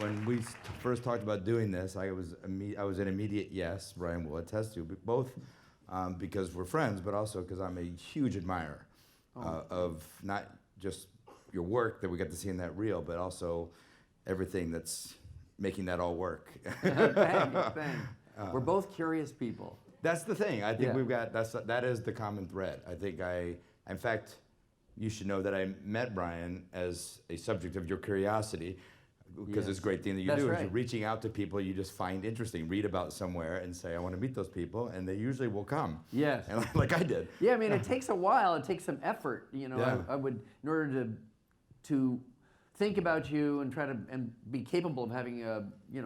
when we first talked about doing this, I was an immediate yes. Brian will attest to, but both because we're friends, but also because I'm a huge admirer of not just your work that we got to see in that reel, but also everything that's making that all work. Thanks. We're both curious people. That's the thing. I think that is the common thread. I think in fact, you should know that I met Brian as a subject of your curiosity, because it's a great thing that you do. Is you're reaching out to people you just find interesting, read about somewhere and say, I want to meet those people, and they usually will come. Yes. And like I did. Yeah, I mean, it takes a while. It takes some effort. You know, I would, in order to think about you and try to be capable of having a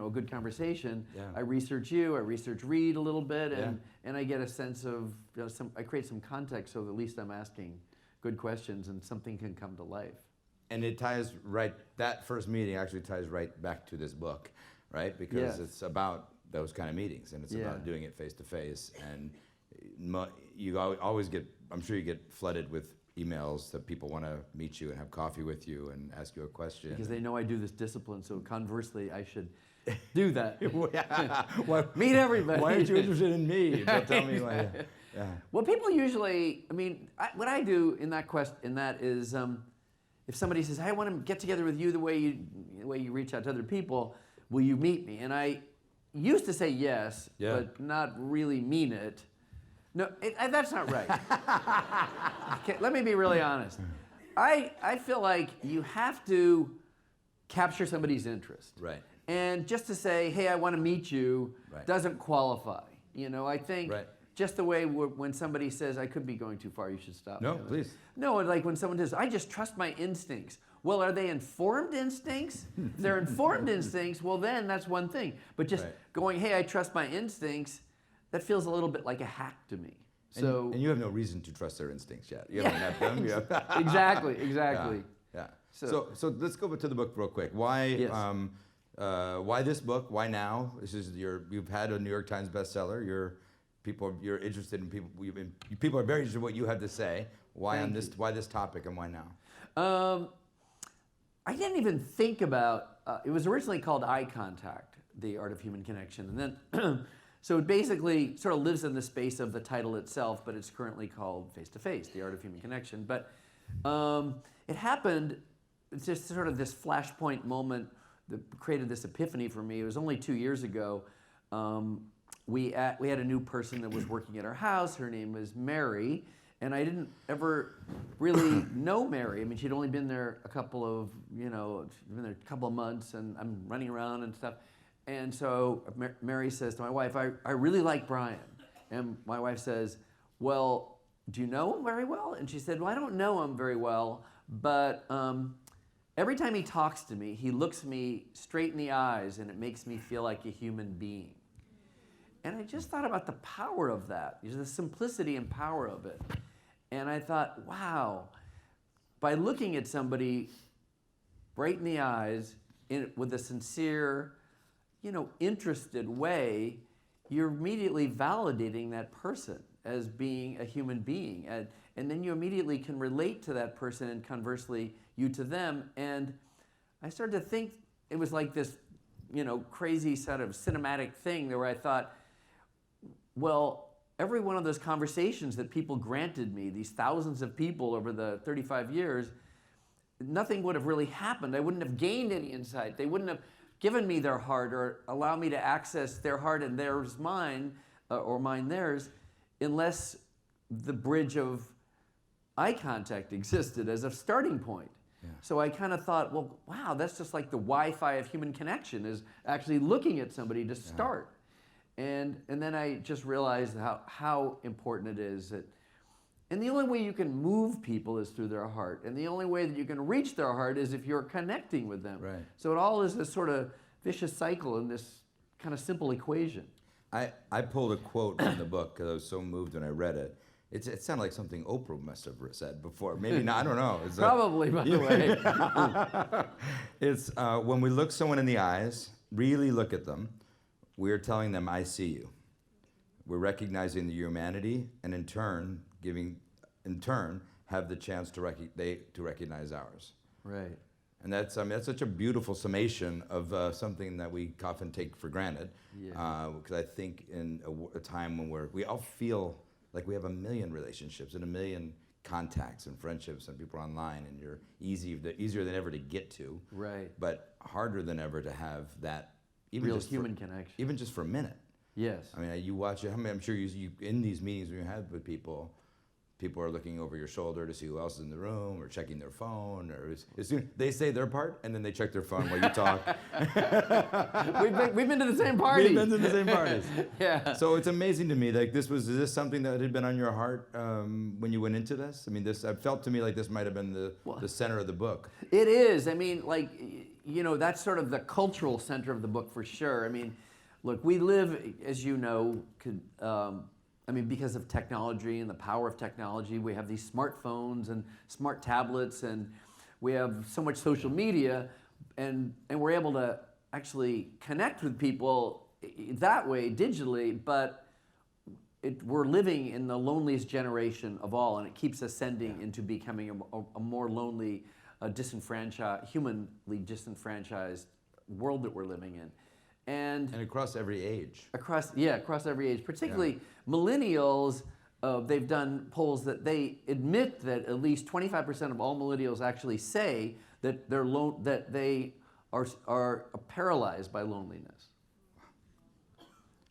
good conversation. Yeah. I research you. I research Reed a little bit, and I get a sense of I create some context, so at least I'm asking good questions and something can come to life. And it ties that first meeting actually ties right back to this book, right? Because it's about those kind of meetings, and it's about doing it face to face. And you always get, I'm sure you get flooded with emails that people want to meet you and have coffee with you and ask you a question. Because they know I do this discipline, so conversely, I should do that. Meet everybody. Why aren't you interested in me? But tell me why. Yeah. Well, people usually, I mean, what I do in that is, if somebody says, hey, I want to get together with you the way you reach out to other people, will you meet me? And I used to say yes, but not really mean it. No, that's not right. Okay, let me be really honest. I feel like you have to capture somebody's interest. Right. And just to say, hey, I want to meet you, doesn't qualify. You know, I think just the way when somebody says, I could be going too far, you should stop. No, please. No, like when someone says, I just trust my instincts. Well, are they informed instincts? If they're informed instincts, well then that's one thing. But just going, hey, I trust my instincts, that feels a little bit like a hack to me. And you have no reason to trust their instincts yet. You haven't had them. Exactly. Yeah. So let's go to the book real quick. Why this book? Why now? You've had a New York Times bestseller. You're interested in people. People are very interested in what you have to say. Why this topic, and why now? I didn't even think about. It was originally called Eye Contact: The Art of Human Connection, and then so it basically sort of lives in the space of the title itself, but it's currently called Face to Face: The Art of Human Connection. But it happened. It's just sort of this flashpoint moment that created this epiphany for me. It was only 2 years ago. We had a new person that was working at our house. Her name was Mary, and I didn't ever really know Mary. I mean, she'd only been there a couple of months, and I'm running around and stuff. And so Mary says to my wife, I really like Brian. And my wife says, well, do you know him very well? And she said, well, I don't know him very well, but every time he talks to me, he looks me straight in the eyes, and it makes me feel like a human being. And I just thought about the power of that, the simplicity and power of it. And I thought, wow, by looking at somebody right in the eyes with a sincere, interested way, you're immediately validating that person as being a human being. And then you immediately can relate to that person, and conversely, you to them. And I started to think it was like this, crazy sort of cinematic thing where I thought, well, every one of those conversations that people granted me, these thousands of people over the 35 years, nothing would have really happened. I wouldn't have gained any insight. They wouldn't have given me their heart or allowed me to access their heart and theirs mine, or mine theirs, unless the bridge of eye contact existed as a starting point. Yeah. So I kind of thought, well, wow, that's just like the Wi-Fi of human connection, is actually looking at somebody to start. And then I just realized how important it is that, and the only way you can move people is through their heart, and the only way that you can reach their heart is if you're connecting with them. Right. So it all is this sort of vicious cycle in this kind of simple equation. I pulled a quote from the book because I was so moved when I read it. It sounded like something Oprah must have said before. Maybe not. I don't know. Probably, by the way. It's when we look someone in the eyes, really look at them, we're telling them, I see you. We're recognizing the humanity, and in turn, have the chance to recognize ours. Right. And that's, I mean, that's such a beautiful summation of something that we often take for granted. Yeah. Because I think in a time when we all feel like we have a million relationships and a million contacts and friendships and people online, and you're easier than ever to get to. Right. But harder than ever to have that Real human connection. even just for a minute. Yes. I mean, you watch it. I mean, I'm sure you in these meetings when you have with people are looking over your shoulder to see who else is in the room, or checking their phone, or as soon they say their part, and then they check their phone while you talk. we've been to the same party. We've been to the same parties. Yeah. So it's amazing to me. Like, is this something that had been on your heart when you went into this? I mean, it felt to me like this might have been the center of the book. It is. I mean, like, you know, that's sort of the cultural center of the book for sure. I mean, look, we live, as you know, I mean, because of technology and the power of technology, we have these smartphones and smart tablets, and we have so much social media, and we're able to actually connect with people that way digitally, but we're living in the loneliest generation of all, and it keeps ascending into becoming a more lonely, humanly disenfranchised world that we're living in. And across every age. Across every age, particularly millennials. They've done polls that they admit that at least 25% of all millennials actually say that they are paralyzed by loneliness.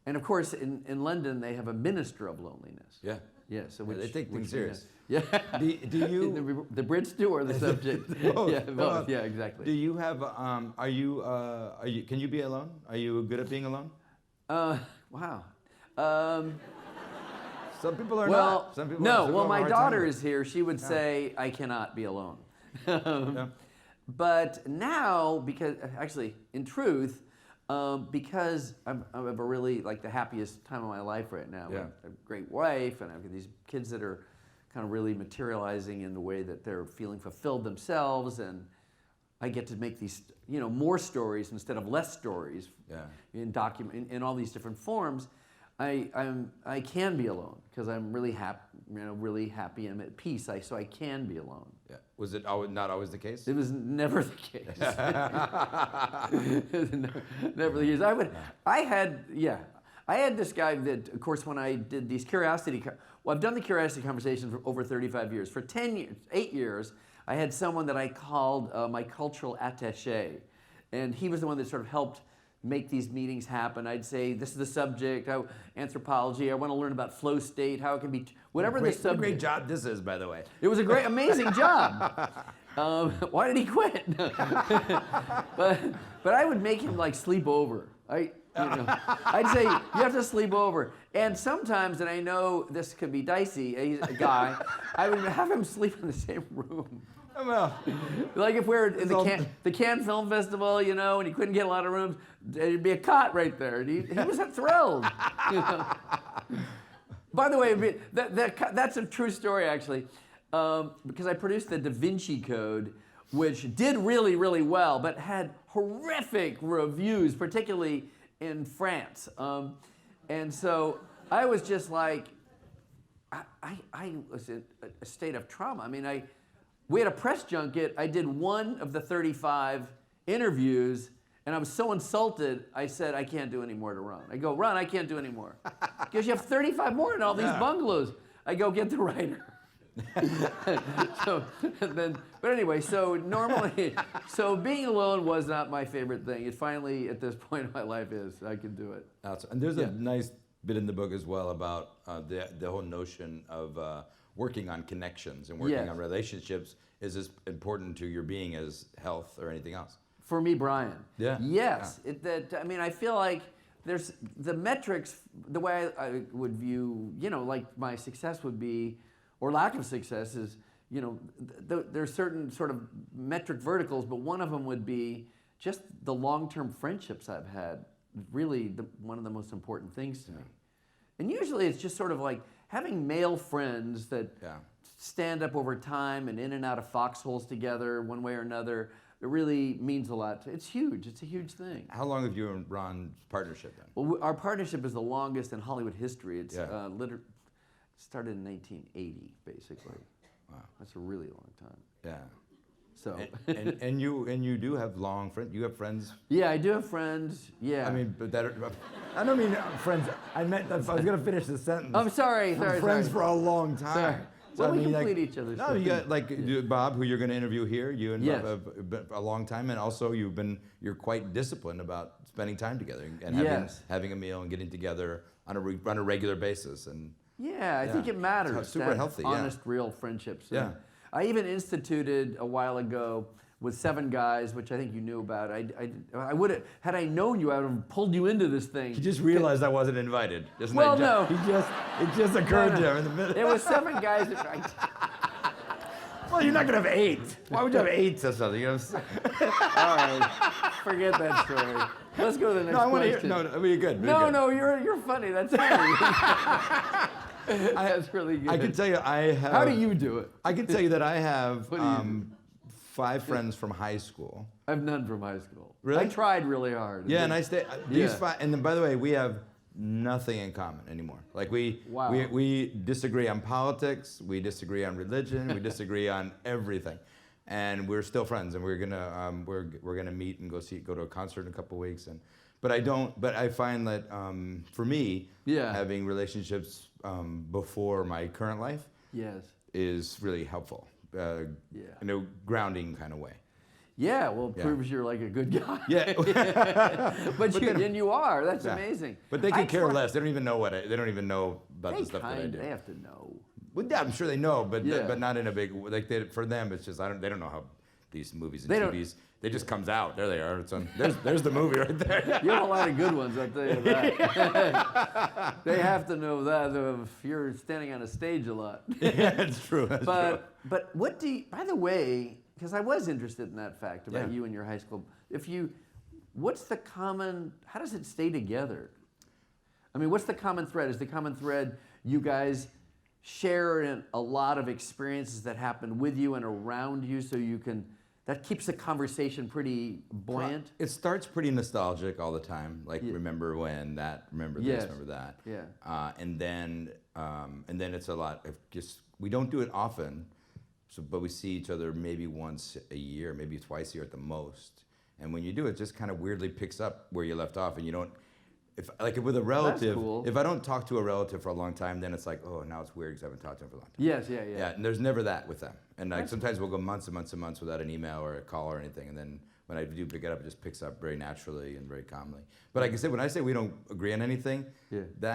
And of course, in London, they have a minister of loneliness. Yeah. Yeah. So they take things serious. Yeah. Do you? The Brits do, or the subject? Both. Yeah, both. Yeah, exactly. Do you have? Are you? Can you be alone? Are you good at being alone? Wow. Some people are well, not. Some people no. have Well, a my hard daughter time. is here. She would say I cannot be alone. Yeah. But now, because actually, in truth, because I have a really the happiest time of my life right now. Yeah. I have a great wife, and I've got these kids that are kind of really materializing in the way that they're feeling fulfilled themselves, and I get to make these, more stories instead of less stories. Yeah. In all these different forms. I can be alone because I'm really happy and I'm at peace. So I can be alone. Yeah. Was it not always the case? It was never the case. It was never the case. I had this guy that, of course, when I did these I've done the Curiosity Conversations for over 35 years. For 8 years, I had someone that I called my cultural attaché. And he was the one that sort of helped make these meetings happen. I'd say, this is the subject, anthropology, I want to learn about flow state, how it can be, whatever the subject. What a great job this is, by the way. It was a amazing job. Why did he quit? but I would make him sleep over. I'd say, you have to sleep over. And sometimes, and I know this could be dicey, he's a guy, I would have him sleep in the same room. Well, like if we were in the Cannes Film Festival, and he couldn't get a lot of rooms, there'd be a cot right there. And he was thrilled. By the way, that's a true story, actually, because I produced the Da Vinci Code, which did really, really well, but had horrific reviews, particularly in France. And so I was just like, I was in a state of trauma. I mean, we had a press junket. I did one of the 35 interviews, and I was so insulted, I said, I can't do any more to Ron. I go, Ron, I can't do any more. Because you have 35 more in all these bungalows. I go, get the writer. But anyway, so being alone was not my favorite thing. It finally, at this point in my life, is. I can do it. And there's a nice bit in the book as well about the whole notion of working on connections and working on relationships is as important to your being as health or anything else. For me, Brian. Yeah. Yes. Yeah. I feel like there's the metrics, the way I would view, my success would be, or lack of success is, there's certain sort of metric verticals, but one of them would be just the long-term friendships I've had, really one of the most important things to me. And usually it's just sort of like having male friends that stand up over time and in and out of foxholes together one way or another. It really means a lot. It's huge. It's a huge thing. How long have you and Ron's partnership then? Well, our partnership is the longest in Hollywood history. It's started in 1980, basically. Wow. That's a really long time. Yeah. So. and you do have long friends. You have friends. Yeah, I do have friends. Yeah. I mean, but that I don't mean friends. I meant I was gonna finish the sentence. I'm sorry. Friends for a long time. Sorry. So Well, I we mean, complete like, each other's. No, you got like Bob, who you're going to interview here. You and Yes. Bob have been a long time, and also you're quite disciplined about spending time together and Yes. having a meal and getting together on a regular basis. And Yeah, I think it matters. It's super to have healthy, honest, real friendships. Yeah. And I even instituted a while ago with 7 guys, which I think you knew about. I would have, had I known you, I would have pulled you into this thing. He just realized I wasn't invited. Doesn't Well, that no. It just occurred to him in the middle. There was 7 guys. Well, you're not going to have 8. Why would you have 8 or something? You know what I'm saying? All right, forget that story. Let's go to the next No, I want to question. hear. No, I mean, you're good. No, you're funny. That's funny. That's really good. I can tell you, I have. How do you do it? I can tell you that I have What do you do? 5 friends from high school. I have none from high school. Really? I tried really hard. Yeah, and I stay. These Yeah. 5, and then by the way, we have nothing in common anymore. Like Wow. we disagree on politics, we disagree on religion, we disagree on everything, and we're still friends. And we're gonna meet and go to a concert in a couple weeks. But I find that for me, Yeah. having relationships before my current life Yes. is really helpful. Yeah. In a grounding kind of way. Yeah, well, it Yeah. proves you're like a good guy. Yeah. And you are. That's Yeah. amazing. But they could care try- less. They don't even know they don't even know about the stuff that I do. They have to know. Well, yeah, I'm sure they know, but Yeah. but not in a big like. For them, it's just they don't know how these movies and They don't- TVs. They just comes out. There they are. It's on. There's the movie right there. You have a lot of good ones, I'll tell you that. They have to know that if you're standing on a stage a lot. Yeah, it's true. That's true. But what do you, by the way, because I was interested in that fact about Yeah. you and your high school. How does it stay together? I mean, what's the common thread? Is the common thread you guys share in a lot of experiences that happen with you and around you so that keeps the conversation pretty buoyant? It starts pretty nostalgic all the time. Like remember when that, remember this, Yes. remember that. Yeah. And then it's a lot of just we don't do it often, but we see each other maybe once a year, maybe twice a year at the most. And when you do, it just kind of weirdly picks up where you left off, and you don't. If with a relative, cool. if I don't talk to a relative for a long time, then it's like, oh, now it's weird because I haven't talked to him for a long time. Yes, yeah. Yeah, and there's never that with them. And like sometimes we'll go months and months and months without an email or a call or anything, and then when I do pick it up, it just picks up very naturally and very calmly. But like I said, when I say we don't agree on anything, they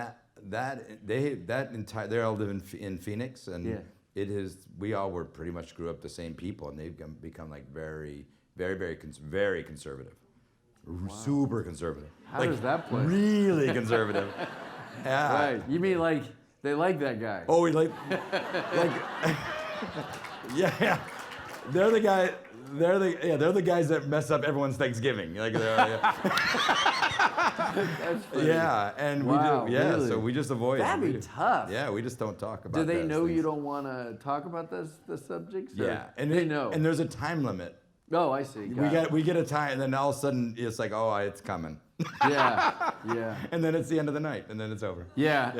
all live in Phoenix, and we all were pretty much grew up the same people, and they've become like very, very, very conservative, super conservative. How does that play? Really conservative. Yeah. Right. You mean like they like that guy? Oh, we like yeah. They're the guy. They're the guys that mess up everyone's Thanksgiving. Like, That's funny. yeah, and Wow, we do. Yeah, really? so we just avoid. That'd be tough. Yeah, we just don't talk about. Do they those know things. you don't want to talk about the subjects? or- Yeah, and they know. And there's a time limit. Oh, I see. We get a time, and then all of a sudden it's like, oh, it's coming. Yeah, yeah. And then it's the end of the night, and then it's over. Yeah.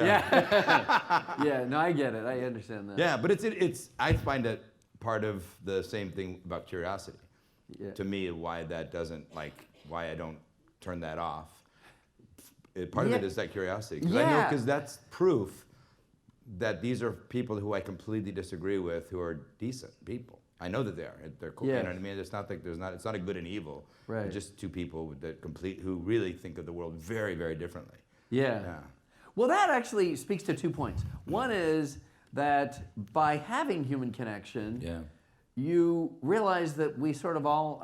Yeah. No, I get it. I understand that. Yeah, but it's I find it part of the same thing about curiosity. Yeah. To me, why I don't turn that off. Part of it is that curiosity, because that's proof that these are people who I completely disagree with, who are decent people. I know that they are. They're cool. Yes. You know what I mean? It's not like it's not a good and evil. Right. They're just two people who really think of the world very, very differently. Yeah. Yeah. Well, that actually speaks to 2 points. One is that by having human connection, Yeah. you realize that we sort of all,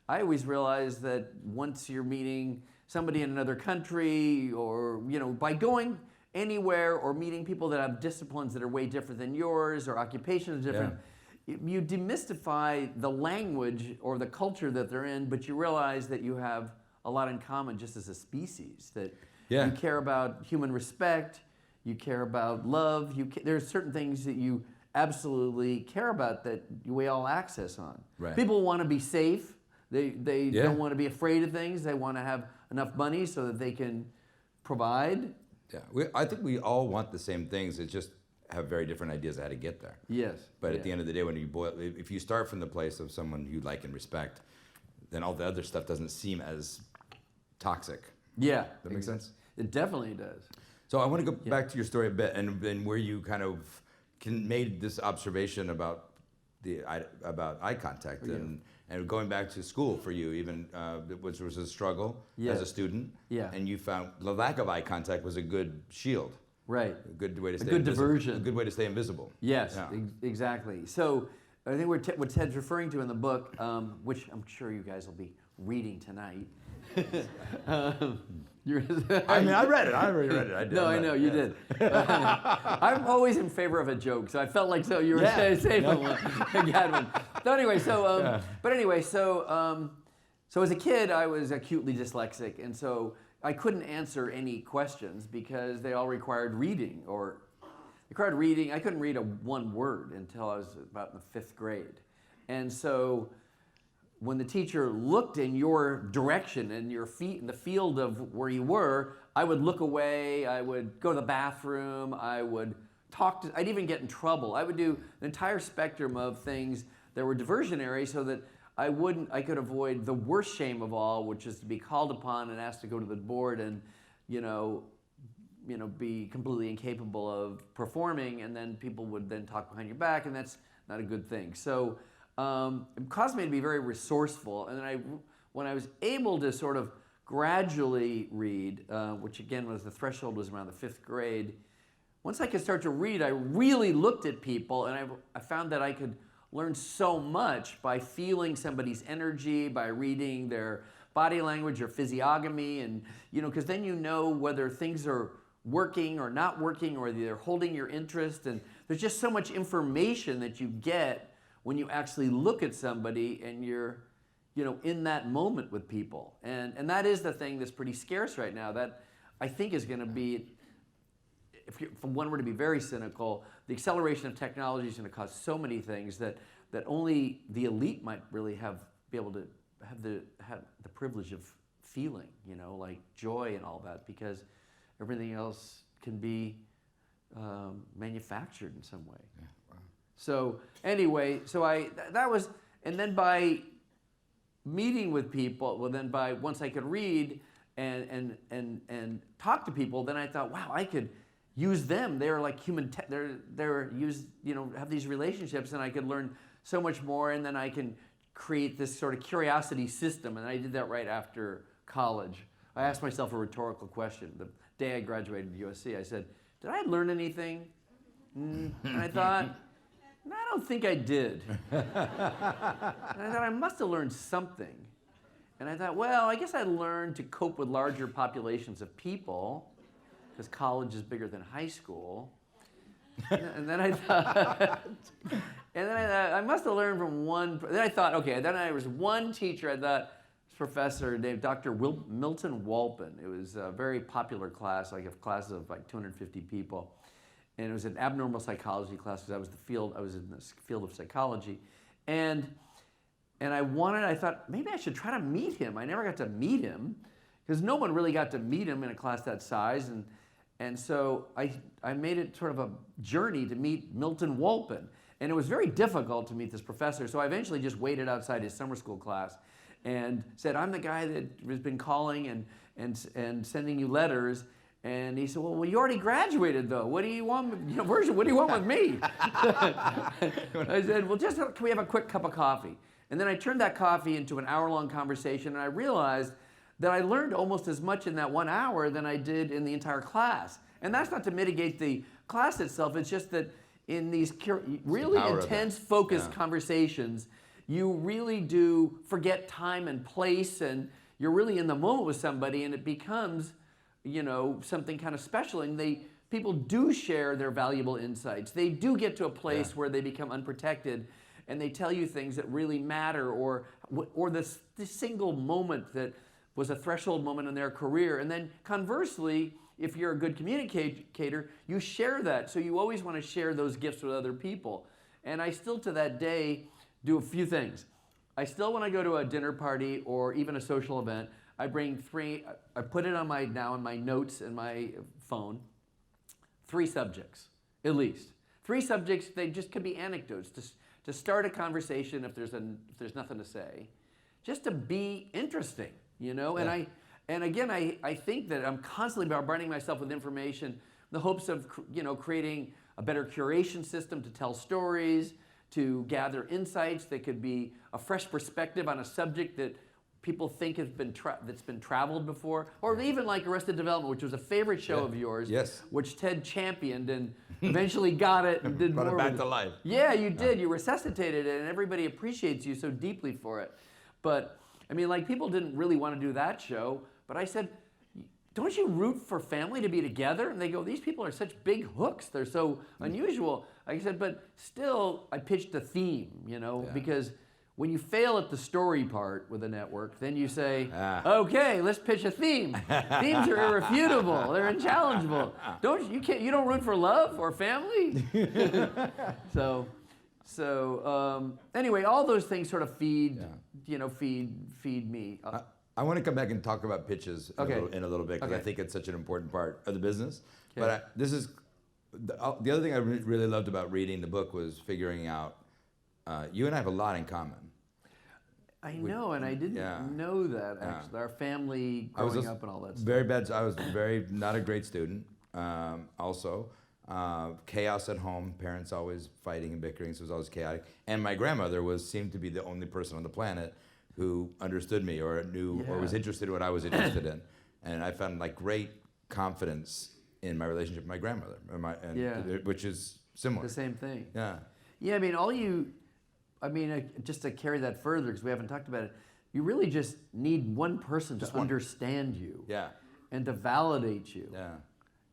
I always realize that once you're meeting somebody in another country or, by going anywhere or meeting people that have disciplines that are way different than yours or occupations different, you demystify the language or the culture that they're in, but you realize that you have a lot in common just as a species, that you care about human respect, you care about love, there's certain things that you absolutely care about that we all access on. Right. People want to be safe. They don't want to be afraid of things. They want to have enough money so that they can provide. Yeah, I think we all want the same things. It's just have very different ideas of how to get there. Yes. But at the end of the day, when you boil, if you start from the place of someone you like and respect, then all the other stuff doesn't seem as toxic. Yeah. That make sense? It definitely does. So I want to go back to your story a bit, and where you kind of made this observation about about eye contact, and going back to school for you, even which was a struggle as a student. Yeah. And you found the lack of eye contact was a good shield. Right. A good way to stay good invisible. diversion. A good way to stay invisible. Yes, Yeah. exactly. So I think what Ted's referring to in the book, which I'm sure you guys will be reading tonight. I mean, I read it. I already read it. I did. No, I know you did. I'm always in favor of a joke, so I felt like you were saving one. Again, one. So anyway, so as a kid, I was acutely dyslexic, and so I couldn't answer any questions because they all required reading I couldn't read one word until I was about in the 5th grade, and so when the teacher looked in your direction and your feet in the field of where you were, I would look away, I would go to the bathroom, I would I'd even get in trouble. I would do the entire spectrum of things that were diversionary so that I could avoid the worst shame of all, which is to be called upon and asked to go to the board and, be completely incapable of performing, and then people would then talk behind your back, and that's not a good thing. So it caused me to be very resourceful, and then when I was able to sort of gradually read, which again was the threshold was around the 5th grade. Once I could start to read, I really looked at people, and I found that I could learn so much by feeling somebody's energy, by reading their body language or physiognomy, and because then you know whether things are working or not working, or they're holding your interest, and there's just so much information that you get when you actually look at somebody and you're, in that moment with people. And that is the thing that's pretty scarce right now, that I think is going to be, if one were to be very cynical, the acceleration of technology is going to cause so many things that only the elite might really be able to have the privilege of feeling, like joy and all that, because everything else can be manufactured in some way. Yeah. So anyway, and then by meeting with people, once I could read and talk to people, then I thought, wow, I could use them. They're like have these relationships, and I could learn so much more, and then I can create this sort of curiosity system, and I did that right after college. I asked myself a rhetorical question. The day I graduated USC, I said, did I learn anything? And I thought, no, I don't think I did. And I thought I must have learned something. And I thought, well, I guess I learned to cope with larger populations of people, because college is bigger than high school. And then I thought, I must have learned from one. Then I thought, okay. Then there was one teacher. I thought, this professor named Dr. Milton Walpin. It was a very popular class, like a class of like 250 people. And it was an abnormal psychology class, because I was in the field of psychology, and I thought maybe I should try to meet him. I never got to meet him, because no one really got to meet him in a class that size, and so I made it sort of a journey to meet Milton Walpin, and it was very difficult to meet this professor. So I eventually just waited outside his summer school class, and said, I'm the guy that has been calling and sending you letters. And he said, well, you already graduated, though. What do you want? What do you want with me? I said, well, can we have a quick cup of coffee? And then I turned that coffee into an hour-long conversation, and I realized that I learned almost as much in that 1 hour than I did in the entire class. And that's not to mitigate the class itself. It's just that in these really intense, focused conversations, you really do forget time and place, and you're really in the moment with somebody, and it becomes something kind of special, and people do share their valuable insights. They do get to a place where they become unprotected, and they tell you things that really matter, or this single moment that was a threshold moment in their career. And then conversely, if you're a good communicator, you share that. So you always want to share those gifts with other people. And I still, to that day, do a few things. I still, when I go to a dinner party or even a social event, I put it on my notes in my phone, 3 subjects, at least. 3 subjects. They just could be anecdotes to start a conversation if there's nothing to say, just to be interesting, you know. Yeah. And again, I think that I'm constantly bombarding myself with information in the hopes of, you know, creating a better curation system to tell stories, to gather insights that could be a fresh perspective on a subject that people think has been that's been traveled before, or even like Arrested Development, which was a favorite show of yours, Yes. which Ted championed and eventually got it and did Brought more it back with to life. Yeah, you did. You resuscitated it, and everybody appreciates you so deeply for it. But I mean, like, people didn't really want to do that show, but I said, don't you root for family to be together? And they go, these people are such big hooks. They're so unusual. I said, but still, I pitched a theme, you know, because when you fail at the story part with a network, then you say, okay, let's pitch a theme. Themes are irrefutable. They're unchallengeable. You don't root for love or family? So anyway, all those things sort of feed me. I want to come back and talk about pitches in a little bit, because I think it's such an important part of the business. Okay. But this is the other thing I really loved about reading the book was figuring out you and I have a lot in common. I know, and I didn't know that, actually. Our family growing up and all that stuff. Very bad. I was not a great student. Also, chaos at home. Parents always fighting and bickering, so it was always chaotic. And my grandmother seemed to be the only person on the planet who understood me or knew or was interested in what I was interested in. And I found like great confidence in my relationship with my grandmother, which is similar. The same thing. Yeah. Yeah, I mean, just to carry that further, because we haven't talked about it, you really just need one person to understand you. Yeah. And to validate you. Yeah.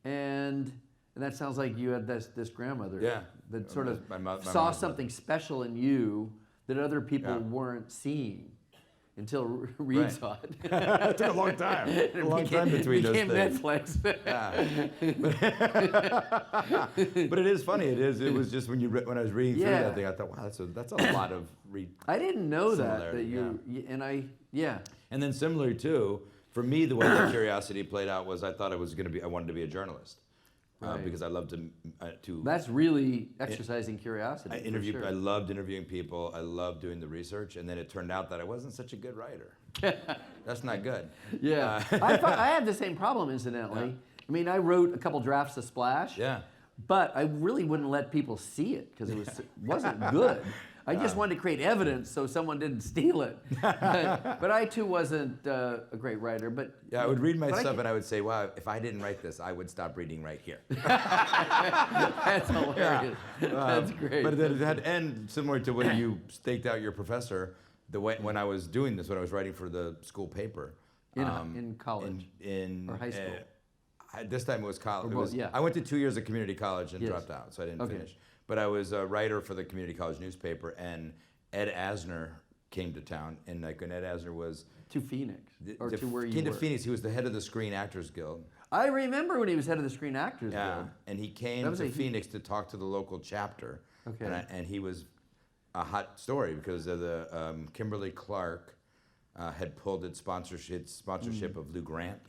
And that sounds like you had this grandmother. Yeah. That sort of my saw something special in you that other people weren't seeing until Reed saw it. It took a long time. A long time between those things. Netflix. But it is funny. It was just when I was reading through that thing, I thought, wow, that's a lot of I didn't know that you And then similarly too, for me, the way that curiosity played out was I thought I wanted to be a journalist. Because I love to. That's really exercising curiosity. I loved interviewing people. I loved doing the research, and then it turned out that I wasn't such a good writer. That's not good. Yeah, I had the same problem, incidentally. Yeah. I mean, I wrote a couple drafts of Splash. Yeah. But I really wouldn't let people see it because it wasn't good. I just wanted to create evidence so someone didn't steal it. But I too wasn't a great writer. But I would read my stuff and I would say, wow, if I didn't write this, I would stop reading right here. That's hilarious. That's great. But then it had end similar to when you staked out your professor. When I was doing this, when I was writing for the school paper. In college? Or high school? This time it was college. I went to 2 years of community college and dropped out, so I didn't finish. But I was a writer for the community college newspaper, and Ed Asner came to town, and when Ed Asner was to Phoenix, or to where you came were. to Phoenix. He was the head of the Screen Actors Guild. I remember when he was head of the Screen Actors Guild. And he came to Phoenix to talk to the local chapter. Okay. And he was a hot story because of the Kimberly Clark had pulled its sponsorship of Lou Grant.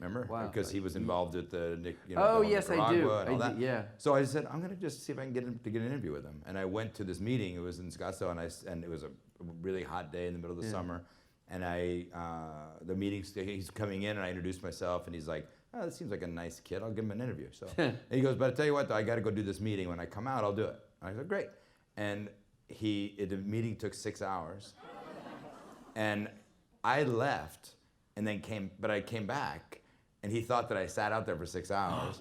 Remember? Wow. Because he was involved with the yes, I do. And all that. Yeah. So I said, I'm going to just see if I can get an interview with him. And I went to this meeting. It was in Scottsdale, and it was a really hot day in the middle of the summer. And the meeting, he's coming in, and I introduced myself, and he's like, oh, this seems like a nice kid. I'll give him an interview. So and he goes, but I tell you what, though, I got to go do this meeting. When I come out, I'll do it. I said, great. And the meeting took 6 hours, and I left, and then I came back. And he thought that I sat out there for 6 hours.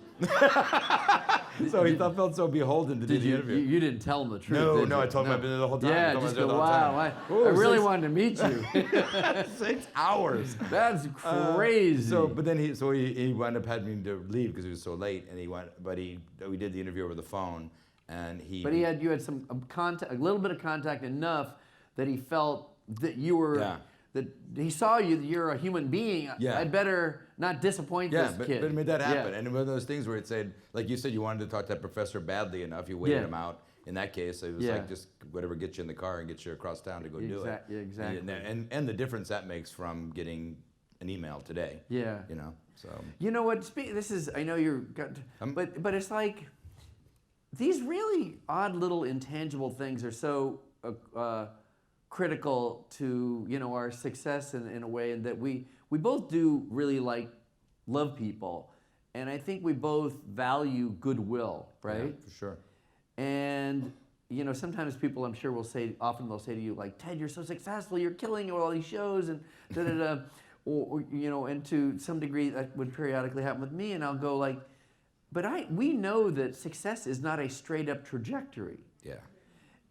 So he felt so beholden to do the interview. You didn't tell him the truth. No, I told him I've been there the whole time. Yeah, just go, wow, I really wanted to meet you. 6 hours. That's crazy. But then he wound up having to leave because he was so late, and we did the interview over the phone, and you had some contact, a little bit of contact enough that he felt that you were. That he saw you, that you're a human being. Yeah. I'd better not disappoint this kid. But it made that happen. And one of those things where it said, like you said, you wanted to talk to that professor badly enough, you waited him out. In that case, it was like just whatever, get you in the car and get you across town to go do it. Yeah, exactly. And the difference that makes from getting an email today. Yeah. So. You know what? This is, I know you're, but it's like, these really odd little intangible things are so critical to our success in a way, and that we both do really love people, and I think we both value goodwill, right? Yeah, for sure. And sometimes people, I'm sure, often they'll say to you, like, Ted, you're so successful, you're killing all these shows, and da da da, or and to some degree that would periodically happen with me, and I'll go like, but we know that success is not a straight up trajectory. Yeah.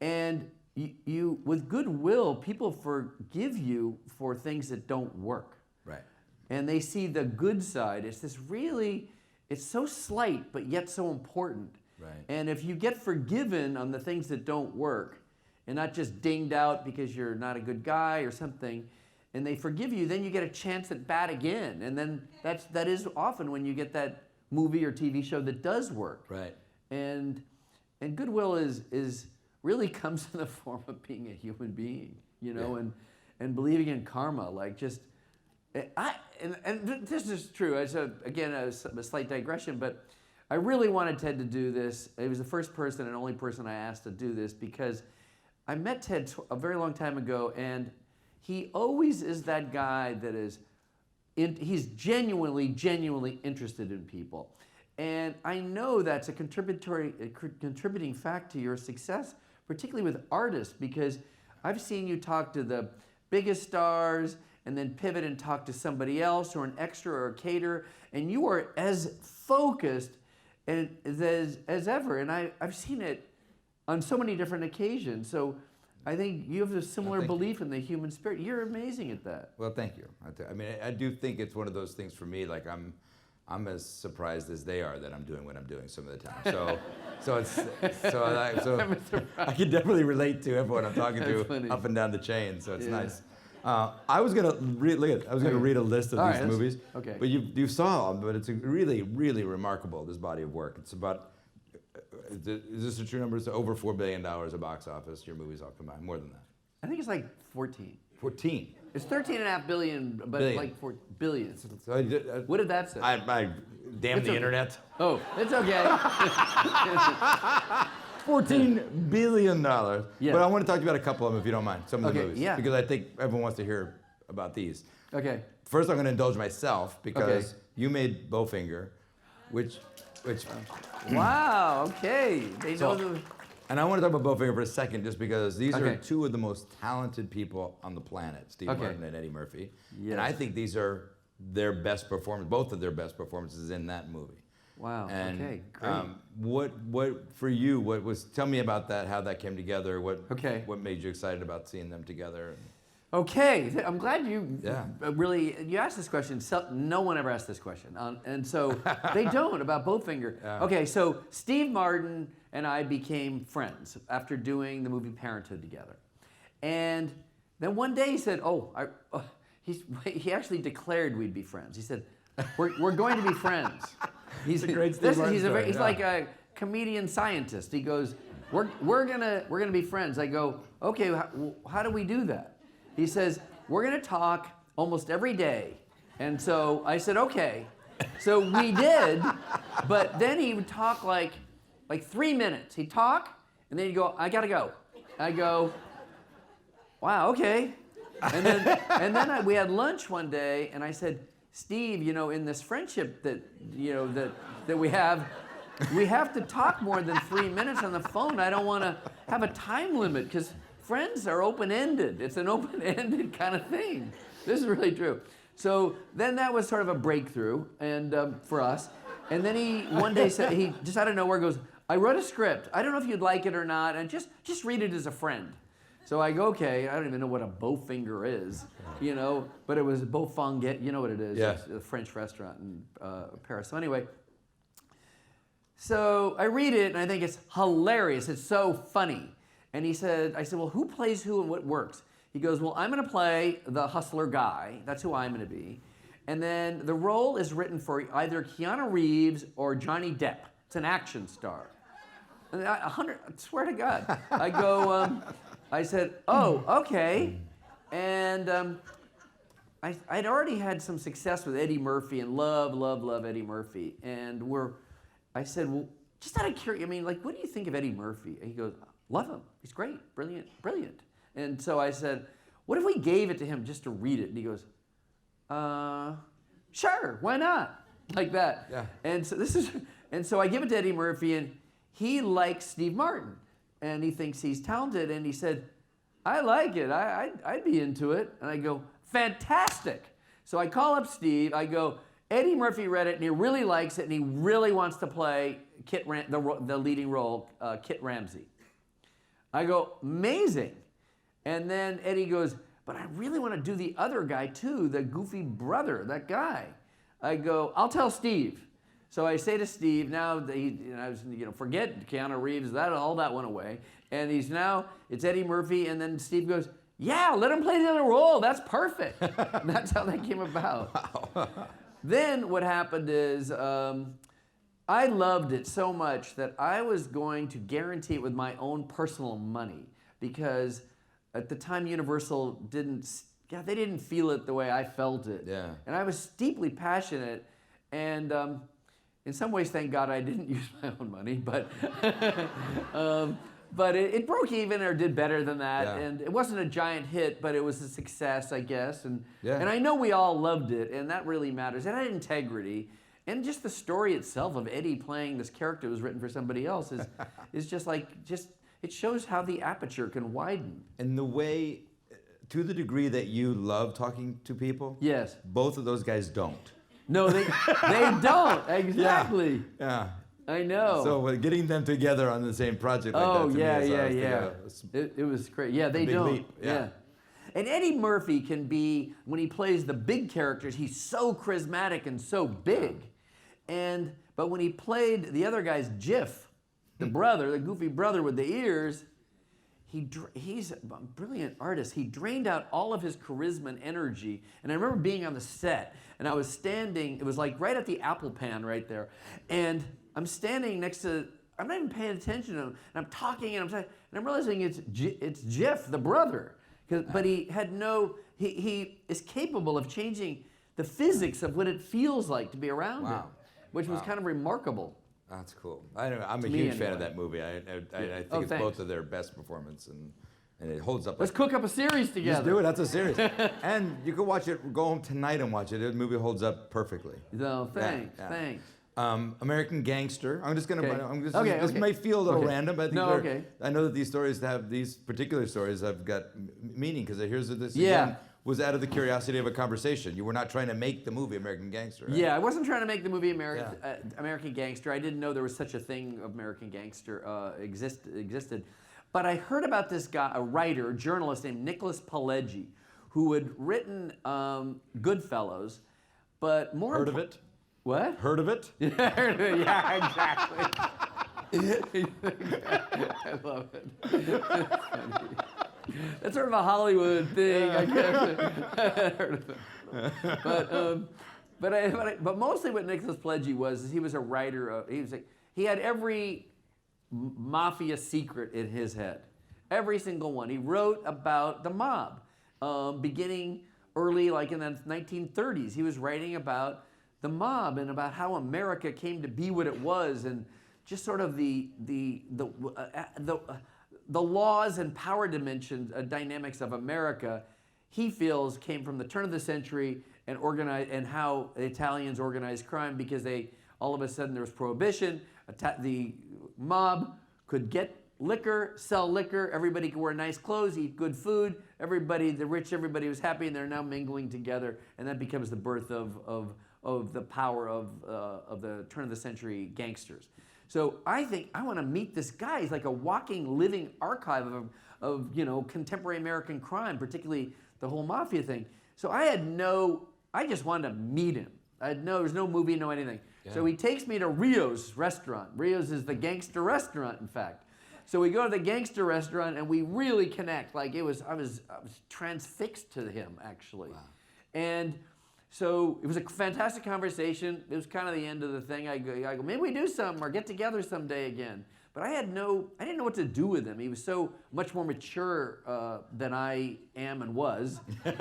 And you with goodwill, people forgive you for things that don't work. Right. And they see the good side. It's so slight, but yet so important. Right. And if you get forgiven on the things that don't work, and not just dinged out because you're not a good guy or something, and they forgive you, then you get a chance at bat again. And then that is often when you get that movie or TV show that does work. Right. And goodwill is really comes in the form of being a human being, and believing in karma. Like just, and this is true. It's again a slight digression, but I really wanted Ted to do this. He was the first person and only person I asked to do this because I met Ted a very long time ago, and he always is that guy that is. He's genuinely interested in people. And I know that's a contributing fact to your success, particularly with artists, because I've seen you talk to the biggest stars and then pivot and talk to somebody else or an extra or a caterer, and you are as focused as ever. And I've seen it on so many different occasions. So I think you have a similar belief in the human spirit. You're amazing at that. Well, thank you. I mean, I do think it's one of those things for me. Like I'm as surprised as they are that I'm doing what I'm doing some of the time. So I can definitely relate to everyone I'm talking to up and down the chain. So it's nice. I was gonna read a list of these movies. Okay. But you saw them, but it's really remarkable. This body of work. It's about. Is this a true number? It's over $4 billion at box office. Your movies all combined, more than that. I think it's like 14. 14. It's 13.5 billion, but like 4 billion. So What did that say? I damn the internet. Oh, it's okay. $14 billion. Yeah. But I want to talk to you about a couple of them, if you don't mind. Some of the movies. Yeah. Because I think everyone wants to hear about these. Okay. First, I'm going to indulge myself because you made Bowfinger, which. Wow. Okay. They know And I want to talk about Bowfinger for a second, just because these are two of the most talented people on the planet, Steve Martin and Eddie Murphy. Yes. And I think these are their best performances, both of their best performances in that movie. Wow. And, okay. Great. What for you? Tell me about that. How that came together. What made you excited about seeing them together? Okay, I'm glad you you asked this question. No one ever asked this question, and so they don't about Bowfinger. Yeah. Okay, so Steve Martin and I became friends after doing the movie Parenthood together, and then one day he said, he actually declared we'd be friends. He said, "We're going to be friends." He's a great Steve Martin story. He's like a comedian scientist. He goes, "We're gonna be friends." I go, "Okay, how do we do that?" He says, "We're going to talk almost every day." And so I said, okay. So we did, but then he would talk like 3 minutes. He'd talk, and then he'd go, "I got to go." I go, "Wow, okay." And then we had lunch one day, and I said, "Steve, in this friendship that we have to talk more than 3 minutes on the phone. I don't want to have a time limit because friends are open-ended. It's an open-ended kind of thing." This is really true. So then that was sort of a breakthrough and for us. And then he one day said, he just out of nowhere goes, "I wrote a script. I don't know if you'd like it or not, and just read it as a friend." So I go, okay, I don't even know what a Bowfinger is, but it was Beaufonget, you know what it is. Yeah. It's a French restaurant in Paris. So anyway, so I read it and I think it's hilarious. It's so funny. And I said, "Well, who plays who and what works?" He goes, "Well, I'm going to play the hustler guy. That's who I'm going to be. And then the role is written for either Keanu Reeves or Johnny Depp. It's an action star." And I swear to God. I go, I said, "Oh, okay." And I'd already had some success with Eddie Murphy and love Eddie Murphy. And I said, "Well, just out of curiosity, I mean, like, what do you think of Eddie Murphy? And he goes, love him. He's great, brilliant, brilliant. And so I said, what if we gave it to him just to read it? And he goes, sure, why not? Like that. Yeah. And so I give it to Eddie Murphy, and he likes Steve Martin, and he thinks he's talented, and he said, I like it. I'd be into it. And I go, fantastic. So I call up Steve. I go, Eddie Murphy read it, and he really likes it, and he really wants to play the leading role, Kit Ramsey. I go, amazing. And then Eddie goes, but I really want to do the other guy too, the goofy brother, that guy. I go, I'll tell Steve. So I say to Steve, now forget Keanu Reeves, all that went away. And it's Eddie Murphy, and then Steve goes, yeah, let him play the other role, that's perfect. And that's how that came about. Wow. Then what happened is, I loved it so much that I was going to guarantee it with my own personal money, because at the time Universal they didn't feel it the way I felt it. Yeah. And I was deeply passionate, and in some ways, thank God I didn't use my own money, but it broke even or did better than that. Yeah. And it wasn't a giant hit, but it was a success, I guess. And I know we all loved it, and that really matters. It had integrity. And just the story itself of Eddie playing this character that was written for somebody else is it shows how the aperture can widen. And the way, to the degree that you love talking to people, yes, both of those guys don't. No, they don't. Exactly. Yeah. I know. So getting them together on the same project like that to me It was great. Yeah, they don't. Leap. Yeah. And Eddie Murphy can be, when he plays the big characters, he's so charismatic and so big. But when he played the other guy's Jiff, the brother, the goofy brother with the ears, he's a brilliant artist. He drained out all of his charisma and energy. And I remember being on the set, and I was standing, it was like right at the apple pan right there. And I'm standing next to, I'm not even paying attention to him, and I'm talking, and I'm realizing it's Jiff, the brother. But he is capable of changing the physics of what it feels like to be around him, which was kind of remarkable. That's cool. I'm a huge fan of that movie. I think it's both of their best performance, and it holds up. Let's cook up a series together. Let's do it. That's a series. And you can watch it, go home tonight and watch it. The movie holds up perfecly. No, thanks. American Gangster. I'm just going to. Okay. This may feel a little random, but I think I know that these particular stories have got meaning, because here's this again was out of the curiosity of a conversation. You were not trying to make the movie American Gangster. Right? Yeah, I wasn't trying to make the movie American Gangster. I didn't know there was such a thing of American Gangster existed. But I heard about this guy, a writer, journalist named Nicholas Pileggi, who had written Goodfellas, but more. Heard of it? What? Heard of it? Yeah, exactly. I love it. That's sort of a Hollywood thing, I guess. But mostly what Nicholas Pileggi was is he was a writer. He had every mafia secret in his head, every single one. He wrote about the mob, beginning early, like in the 1930s. He was writing about the mob and about how America came to be what it was, and just sort of the laws and power dimensions, dynamics of America, he feels came from the turn of the century and how the Italians organized crime, because all of a sudden there was prohibition. The mob could get liquor, sell liquor. Everybody could wear nice clothes, eat good food. The rich, everybody was happy, and they're now mingling together, and that becomes the birth of the power of the turn of the century gangsters. So I think I want to meet this guy. He's like a walking, living archive of contemporary American crime, particularly the whole mafia thing. So I just wanted to meet him. There was no movie, no anything. Yeah. So he takes me to Rio's restaurant. Rio's is the Gangster restaurant, in fact. So we go to the Gangster restaurant, and we really connect. I was transfixed to him, actually. Wow. And so it was a fantastic conversation. It was kind of the end of the thing. I go, maybe we do something or get together someday again. But I didn't know what to do with him. He was so much more mature than I am and was. And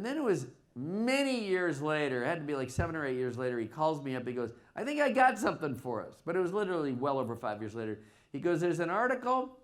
then many years later, it had to be like 7 or 8 years later, he calls me up. He goes, I think I got something for us. But it was literally well over 5 years later. He goes, there's an article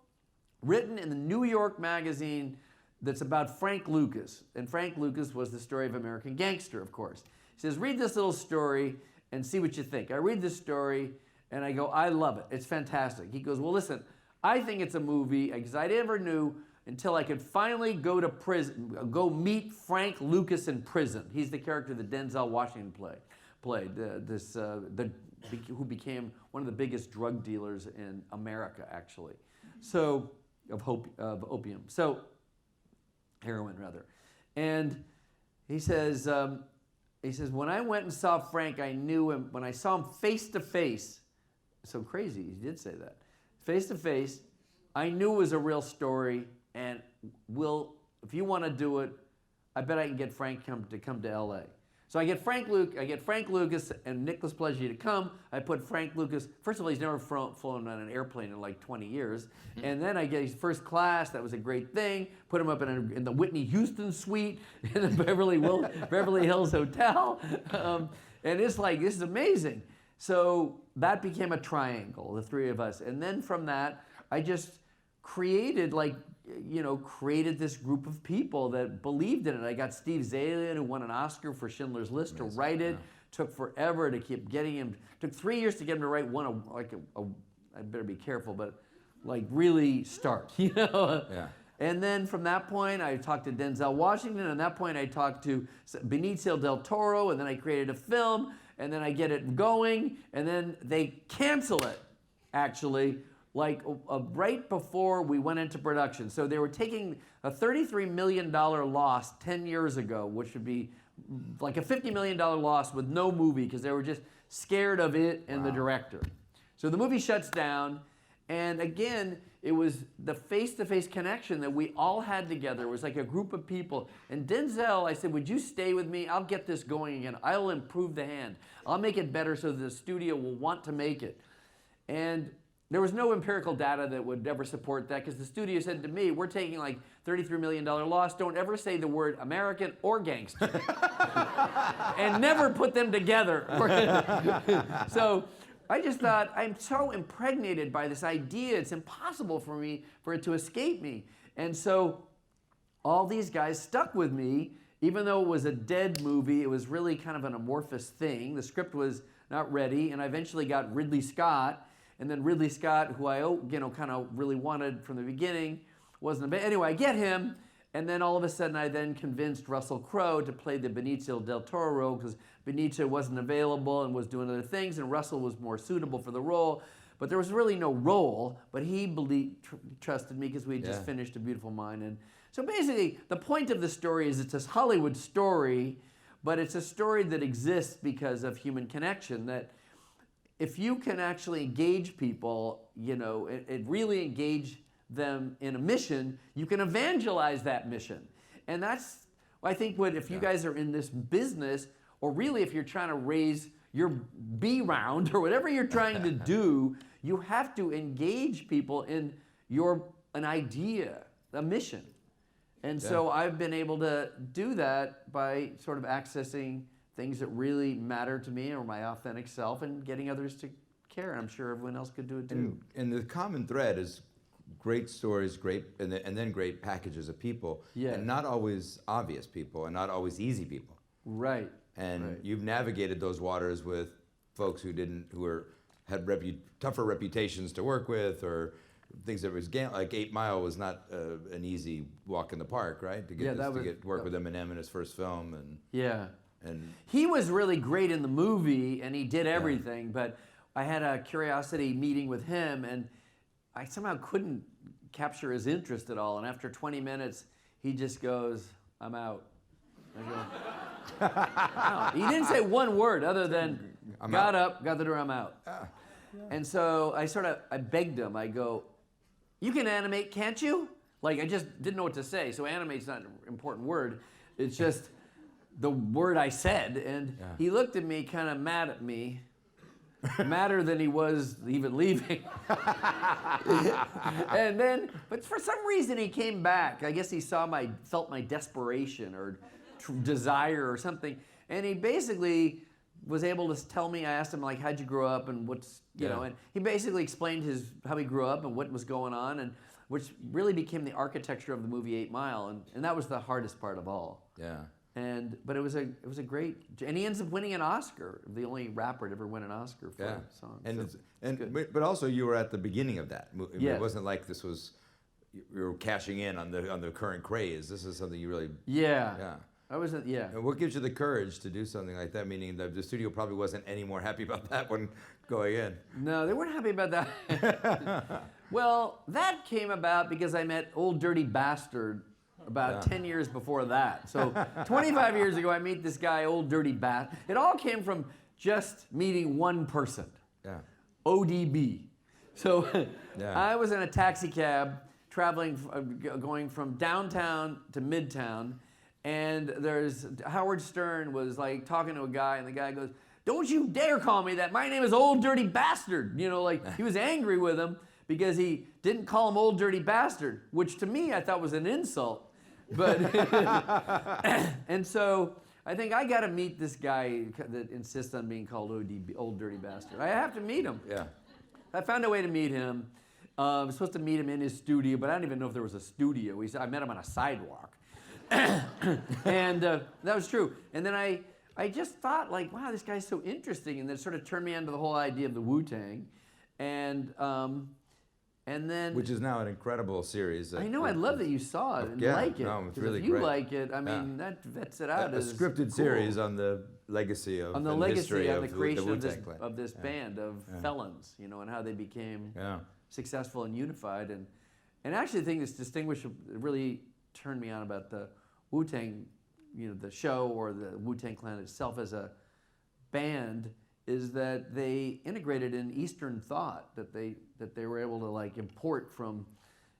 written in the New York Magazine that's about Frank Lucas. And Frank Lucas was the story of American Gangster, of course. He says, read this little story and see what you think. I read this story and I go, I love it. It's fantastic. He goes, well, listen, I think it's a movie because I never knew until I could finally go to prison, go meet Frank Lucas in prison. He's the character that Denzel Washington played, who became one of the biggest drug dealers in America, actually. So, of opium. So, heroin, rather. And he says, when I went and saw Frank, I knew him. When I saw him face to face, so crazy, he did say that. Face to face, I knew it was a real story. And if you want to do it, I bet I can get Frank to come to L.A. So I get Frank Lucas and Nicholas Pileggi to come. I put Frank Lucas. First of all, he's never flown on an airplane in like 20 years. And then I get his first class. That was a great thing. Put him up in the Whitney Houston suite in the Beverly Hills Hotel. And it's like, this is amazing. So that became a triangle, the three of us. And then from that, I just created this group of people that believed in it. I got Steve Zalian, who won an Oscar for Schindler's List, to write it. Took forever to keep getting him. Took 3 years to get him to write one. I better be careful, but like really start, Yeah. And then from that point, I talked to Denzel Washington. And at that point, I talked to Benicio del Toro, and then I created a film, and then I get it going, and then they cancel it, actually. Right before we went into production. So they were taking a $33 million loss 10 years ago, which would be like a $50 million loss with no movie because they were just scared of it and the director. So the movie shuts down. And again, it was the face-to-face connection that we all had together. It was like a group of people. And Denzel, I said, would you stay with me? I'll get this going again. I'll improve the hand. I'll make it better so the studio will want to make it. And there was no empirical data that would ever support that because the studio said to me, we're taking like $33 million loss. Don't ever say the word American or gangster. And never put them together. So I just thought, I'm so impregnated by this idea, it's impossible for it to escape me. And so all these guys stuck with me, even though it was a dead movie. It was really kind of an amorphous thing. The script was not ready, and I eventually got Ridley Scott. And then Ridley Scott, who I kind of really wanted from the beginning, wasn't. Anyway, I get him, and then all of a sudden I then convinced Russell Crowe to play the Benicio del Toro role because Benicio wasn't available and was doing other things, and Russell was more suitable for the role. But there was really no role, but he trusted me because we had just finished A Beautiful Mind. And so basically, the point of the story is it's this Hollywood story, but it's a story that exists because of human connection, that if you can actually engage people, it really engage them in a mission, you can evangelize that mission. And that's, I think, if you guys are in this business, or really if you're trying to raise your B round or whatever you're trying to do, you have to engage people in an idea, a mission. And so I've been able to do that by sort of accessing things that really matter to me or my authentic self and getting others to care. I'm sure everyone else could do it too. And the common thread is great stories, and then great packages of people, and not always obvious people and not always easy people. Right. And you've navigated those waters with folks who had tougher reputations to work with, or things that was like 8 Mile was not an easy walk in the park, right? To get work with Eminem in his first film, and he was really great in the movie, and he did everything. But I had a curiosity meeting with him, and I somehow couldn't capture his interest at all. And after 20 minutes, he just goes, "I'm out." I go, "Wow." He didn't say one word other than got up, got the door, I'm out. And so I begged him. I go, "You can animate, can't you?" Like, I just didn't know what to say. So animate's not an important word. It's just the word I said. And he looked at me kind of mad at me, madder than he was even leaving. And then, but for some reason he came back. I guess he felt my desperation or desire or something. And he basically was able to tell me. I asked him, like, how'd you grow up and what's, you know, and he basically explained how he grew up and what was going on, and which really became the architecture of the movie 8 Mile, and that was the hardest part of all. Yeah. But it was a great, and he ends up winning an Oscar, the only rapper to ever win an Oscar for a song. But also you were at the beginning of that. Yes. It wasn't like this was you were cashing in on the current craze. This is something you really. Yeah. I wasn't. Yeah. And what gives you the courage to do something like that? Meaning the studio probably wasn't any more happy about that when going in. No, they weren't happy about that. Well, that came about because I met Old Dirty Bastard about 10 years before that. So 25 years ago, I meet this guy, Old Dirty Bastard. It all came from just meeting one person. Yeah. ODB. So Yeah. I was in a taxi cab traveling, going from downtown to midtown, and there's Howard Stern was like talking to a guy, and the guy goes, "Don't you dare call me that. My name is Old Dirty Bastard." You know, like he was angry with him because he didn't call him Old Dirty Bastard, which to me I thought was an insult. But and so I think I got to meet this guy that insists on being called ODB, Old Dirty Bastard. I have to meet him. Yeah. I found a way to meet him. I was supposed to meet him in his studio, but I don't even know if there was a studio. I met him on a sidewalk. And that was true. And then I just thought, like, wow, this guy's so interesting. And then it sort of turned me onto the whole idea of the Wu-Tang. And then... Which is now an incredible series. I know, I love that you saw it and like it. No, it's really if you great. like it, I mean, that vets it out A as scripted cool. series on the legacy of on the and legacy, history on the of creation the of this, Wu-Tang Clan. of this band of felons, you know, and how they became successful and unified. And actually the thing that's distinguished, really turned me on about the Wu-Tang, you know, the show or the Wu-Tang Clan itself as a band, is that they integrated in Eastern thought, that they were able to like import from,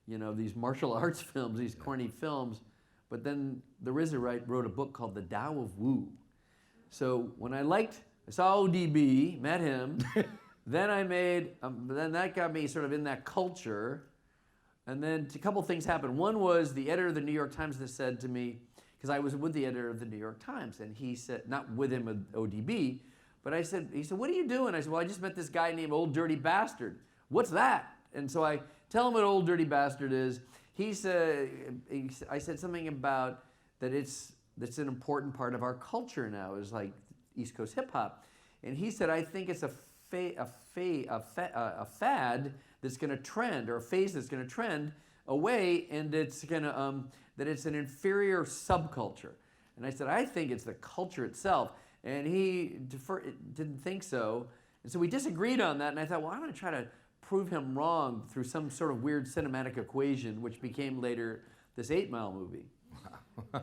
you know, these martial arts films, these corny films. But then the RZA wrote a book called The Tao of Wu. So when I saw ODB, met him, then I made, then that got me sort of in that culture. And then a couple things happened. One was the editor of the New York Times that said to me, because I was with the editor of the New York Times, and he said, not with him with ODB, but he said, what are you doing? I said, well, I just met this guy named Old Dirty Bastard. What's that? And so I tell him what Old Dirty Bastard is. I said something about that it's an important part of our culture now, is like East Coast hip hop. And he said, I think it's a fad that's going to trend, or a phase that's going to trend away, and it's going to that it's an inferior subculture. And I said, I think it's the culture itself. And he didn't think so. And so we disagreed on that, and I thought, well, I'm going to try to prove him wrong through some sort of weird cinematic equation, which became later this 8 Mile movie.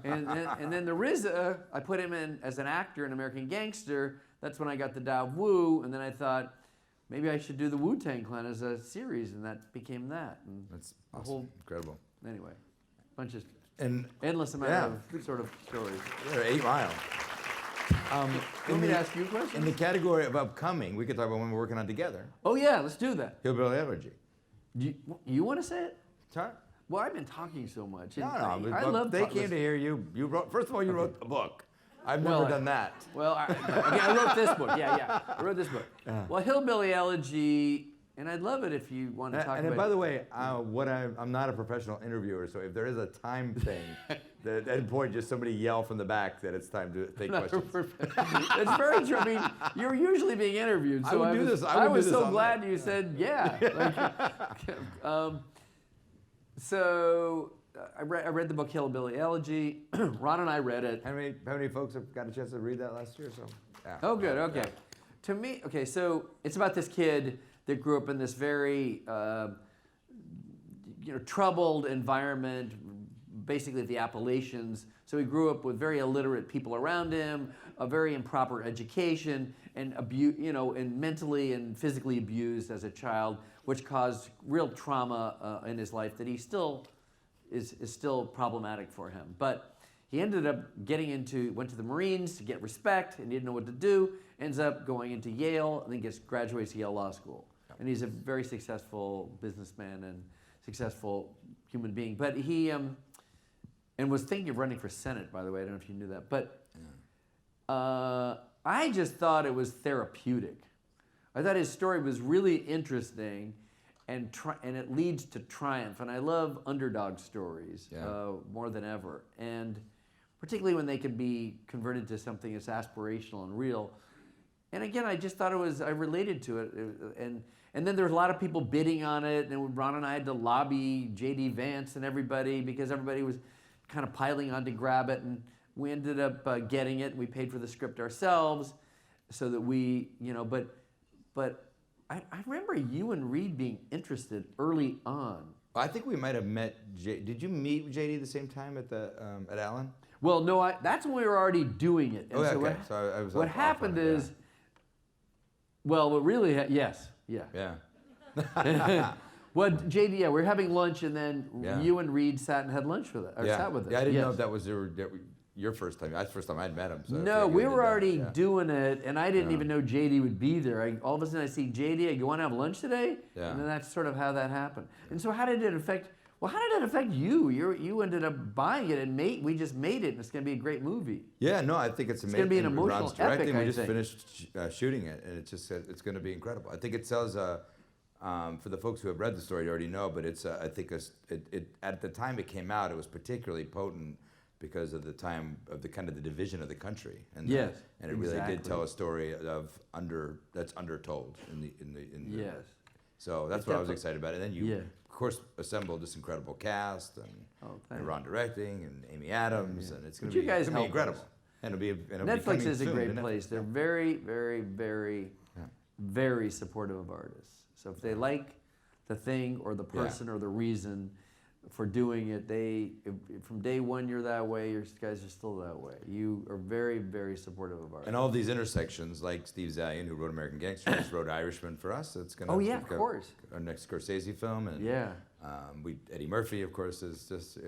and then the RZA, I put him in as an actor in American Gangster. That's when I got the Tao of Wu, and then I thought, maybe I should do the Wu-Tang Clan as a series, and that became that. And That's awesome. Incredible. Anyway, bunch of And endless amount of sort of stories. Yeah, 8 Mile. You want me to ask you a question? In the category of upcoming, we could talk about when we're working on together. Oh yeah, let's do that. Hillbilly Elegy. You want to say it? Sorry? Well, I've been talking so much. No, I love. They came to hear you. You wrote. First of all, you wrote a book. I've never done that. Well, I wrote this book. Yeah, I wrote this book. Well, Hillbilly Elegy, and I'd love it if you want to talk about. And by the way, I'm not a professional interviewer, so if there is a time thing, at that point, just somebody yell from the back that it's time to take questions. It's very true. I mean, you're usually being interviewed, so I was so glad you said yeah. So I read the book Hillbilly Elegy. Ron and I read it. How many folks have got a chance to read that last year? So. Yeah. Oh, good. Okay. Yeah. To me, okay. So it's about this kid that grew up in this very, troubled environment, basically the Appalachians. So he grew up with very illiterate people around him, a very improper education, and and mentally and physically abused as a child, which caused real trauma in his life that he still is still problematic for him. But he ended up went to the Marines to get respect, and he didn't know what to do. Ends up going into Yale, and then graduates Yale Law School. And he's a very successful businessman and successful human being. But he and was thinking of running for Senate, by the way. I don't know if you knew that. But I just thought it was therapeutic. I thought his story was really interesting, and it leads to triumph. And I love underdog stories more than ever. And particularly when they can be converted to something that's aspirational and real. And again, I just thought I related to it. And then there was a lot of people bidding on it, and Ron and I had to lobby J.D. Vance and everybody because everybody was kind of piling on to grab it, and we ended up getting it. We paid for the script ourselves so that we, but I remember you and Reed being interested early on. I think we might have met. Did you meet JD at the same time at Allen? Well, no, that's when we were already doing it. And okay. So I was. What happened is, well, what really, yes, yeah. Yeah. Well, JD, we were having lunch, and then you and Reed sat and had lunch with us. Sat with us. Yeah, I didn't know if that was your first time. That's the first time I'd met him. So no, we were already doing it, and I didn't even know JD would be there. All of a sudden, I see JD. You want to have lunch today? Yeah. And then that's sort of how that happened. And so, how did it affect? Well, how did it affect you? You ended up buying it, and we just made it, and it's going to be a great movie. Yeah, no, I think it's amazing. It's going to be an emotional epic. We just finished shooting it, and it's going to be incredible. I think it sells. For the folks who have read the story, you already know, but it's I think at the time it came out, it was particularly potent because of the time of the kind of the division of the country, and yes, and it really did tell a story that's undertold in the yes. So that's what I was excited about, and then you of course assembled this incredible cast and Ron directing and Amy Adams, and it's going to be incredible. And Netflix is a great place. They're very, very, very, very supportive of artists. So if they like the thing or the person or the reason for doing it, from day one you're that way. You guys are still that way. You are very, very supportive of art. And all these intersections, like Steve Zaillian, who wrote American Gangster, just wrote Irishman for us. It's gonna. Oh yeah, of course. Our next Scorsese film, and Eddie Murphy, of course, is just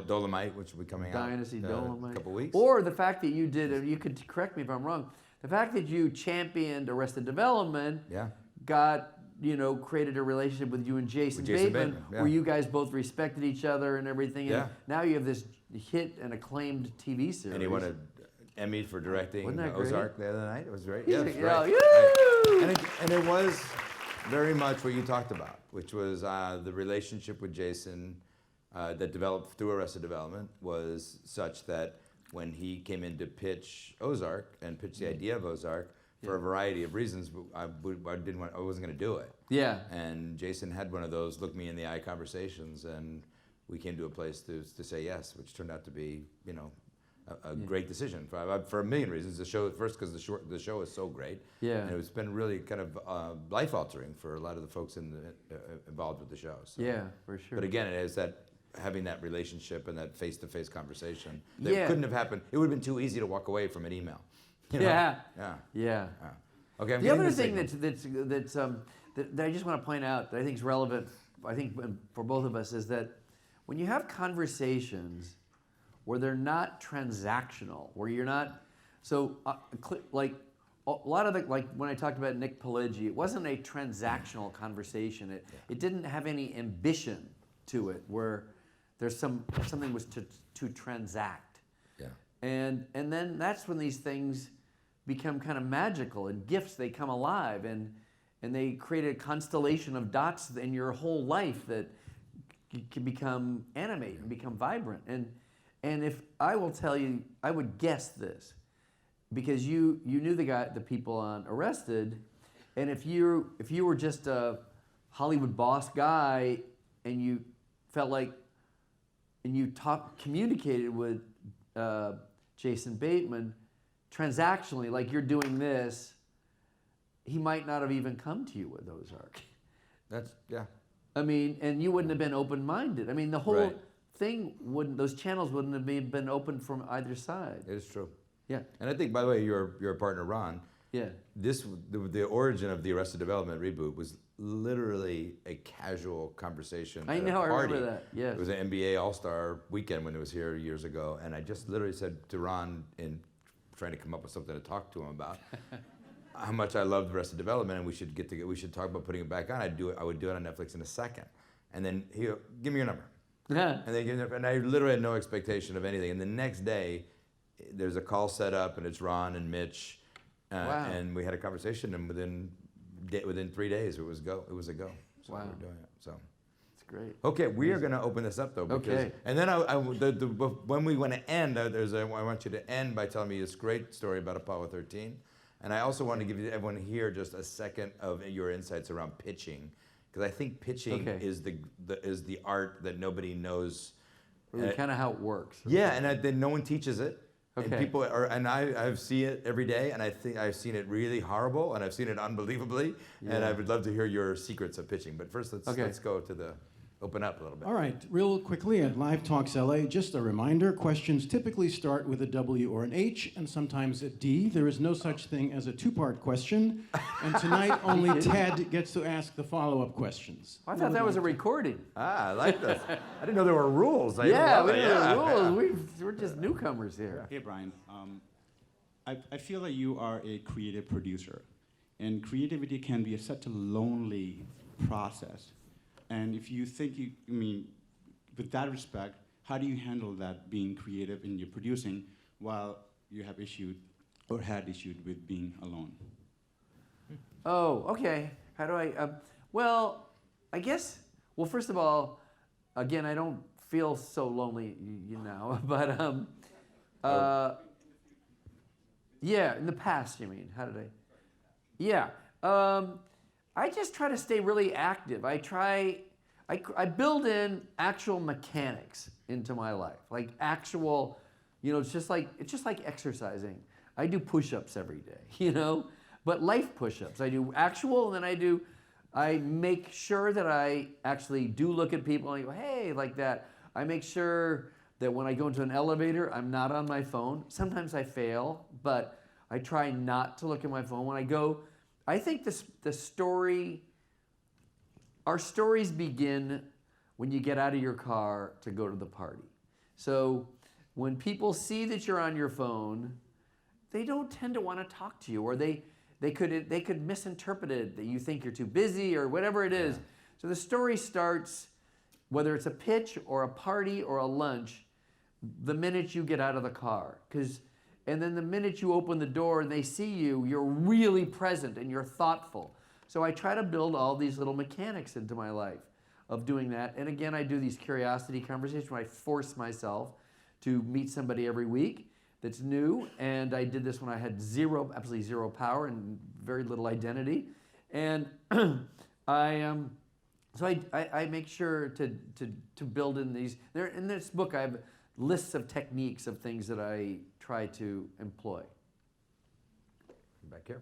Dolomite, which will be coming Dynasty, out Dolomite. in a couple weeks. Or the fact that you did, you could correct me if I'm wrong. The fact that you championed Arrested Development, got. Created a relationship with you and Jason Bateman, where you guys both respected each other and everything. And now you have this hit and acclaimed TV series. And he won an Emmy for directing Ozark the other night. It was great. Yeah, right. And it was very much what you talked about, which was the relationship with Jason that developed through Arrested Development was such that when he came in to pitch Ozark and pitch the idea of Ozark, for a variety of reasons, I wasn't going to do it. Yeah. And Jason had one of those look me in the eye conversations, and we came to a place to say yes, which turned out to be, a great decision for a million reasons. The show first because the show is so great. Yeah. And it's been really kind of life altering for a lot of the folks involved with the show. So. Yeah, for sure. But again, it is that having that relationship and that face-to-face conversation that couldn't have happened. It would have been too easy to walk away from an email. Yeah. Okay. The other thing that I just want to point out that I think is relevant, I think for both of us, is that when you have conversations where they're not transactional, where you're not, like a lot of like when I talked about Nick Pileggi, it wasn't a transactional conversation. It didn't have any ambition to it, where there's something was to transact. Yeah. And then that's when these things become kind of magical, and gifts, they come alive, and they create a constellation of dots in your whole life that can become animate and become vibrant. And if I will tell you, I would guess this, because you knew the people on Arrested, and if you were just a Hollywood boss guy and you felt like, and you communicated with Jason Bateman transactionally, like you're doing this, he might not have even come to you with Ozark. I mean, and you wouldn't have been open-minded. I mean, the whole thing those channels wouldn't have been open from either side. It is true. Yeah. And I think, by the way, your partner, Ron, the origin of the Arrested Development reboot was literally a casual conversation. I know, I remember that. Yes. It was an NBA All-Star weekend when it was here years ago, and I just literally said to Ron, in trying to come up with something to talk to him about, how much I loved Arrested Development, and we should talk about putting it back on. I would do it on Netflix in a second. And then he'll give me your number. And I literally had no expectation of anything. And the next day, there's a call set up, and it's Ron and Mitch, Wow. and we had a conversation, and within 3 days, it was go. It was a go. So Wow. we're doing it. So. That's great. Okay, we are going to open this up though. Because, Okay. And then when we want to end, I want you to end by telling me this great story about Apollo 13, and I also want to give everyone here just a second of your insights around pitching, because I think pitching is the art that nobody knows. Kind of how it works. Yeah, and then no one teaches it. Okay. And people I've seen it every day, and I think I've seen it really horrible, and I've seen it unbelievably, and I would love to hear your secrets of pitching. But first, let's go to open up a little bit. All right, real quickly at Live Talks LA, just a reminder, questions typically start with a W or an H and sometimes a D. There is no such thing as a two-part question, and tonight only Ted gets to ask the follow-up questions. I thought that was a recording. I like this. I didn't know there were rules. We know the rules. We're just newcomers here. Hey, Brian. I feel that you are a creative producer, and creativity can be such a lonely process. And if you think with that respect, how do you handle that being creative in your producing while you have had issued with being alone? Oh, okay. How do I? Well, I guess. Well, first of all, again, I don't feel so lonely, but yeah, in the past, you mean? How did I? Yeah. I just try to stay really active. I build in actual mechanics into my life, like actual, it's just like exercising. I do push-ups every day, but life push-ups. I do actual, and then I make sure that I actually do look at people and I go, hey, like that. I make sure that when I go into an elevator, I'm not on my phone. Sometimes I fail, but I try not to look at my phone. When I go, I think our stories begin when you get out of your car to go to the party. So when people see that you're on your phone, they don't tend to want to talk to you, or they could misinterpret it, that you think you're too busy or whatever it is. So the story starts, whether it's a pitch or a party or a lunch, the minute you get out of the car. And then the minute you open the door and they see you, you're really present and you're thoughtful. So I try to build all these little mechanics into my life of doing that. And again, I do these curiosity conversations where I force myself to meet somebody every week that's new. And I did this when I had absolutely zero power and very little identity. And so I make sure to build in these. In this book, I have lists of techniques of things that I try to employ. Back here.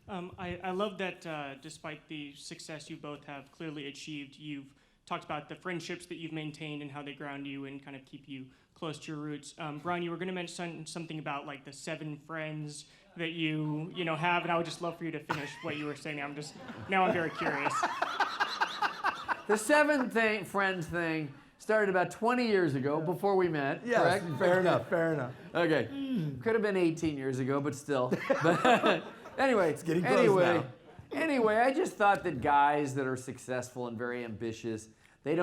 I love that despite the success you both have clearly achieved, you've talked about the friendships that you've maintained and how they ground you and kind of keep you close to your roots. Brian, you were going to mention something about like the 7 friends that you have, and I would just love for you to finish what you were saying. Now I'm very curious. The 7 friends thing started about 20 years ago, before we met, correct? Fair enough. Okay. Could have been 18 years ago, but still. But anyway, it's getting close now. Anyway, I just thought that guys that are successful and very ambitious, they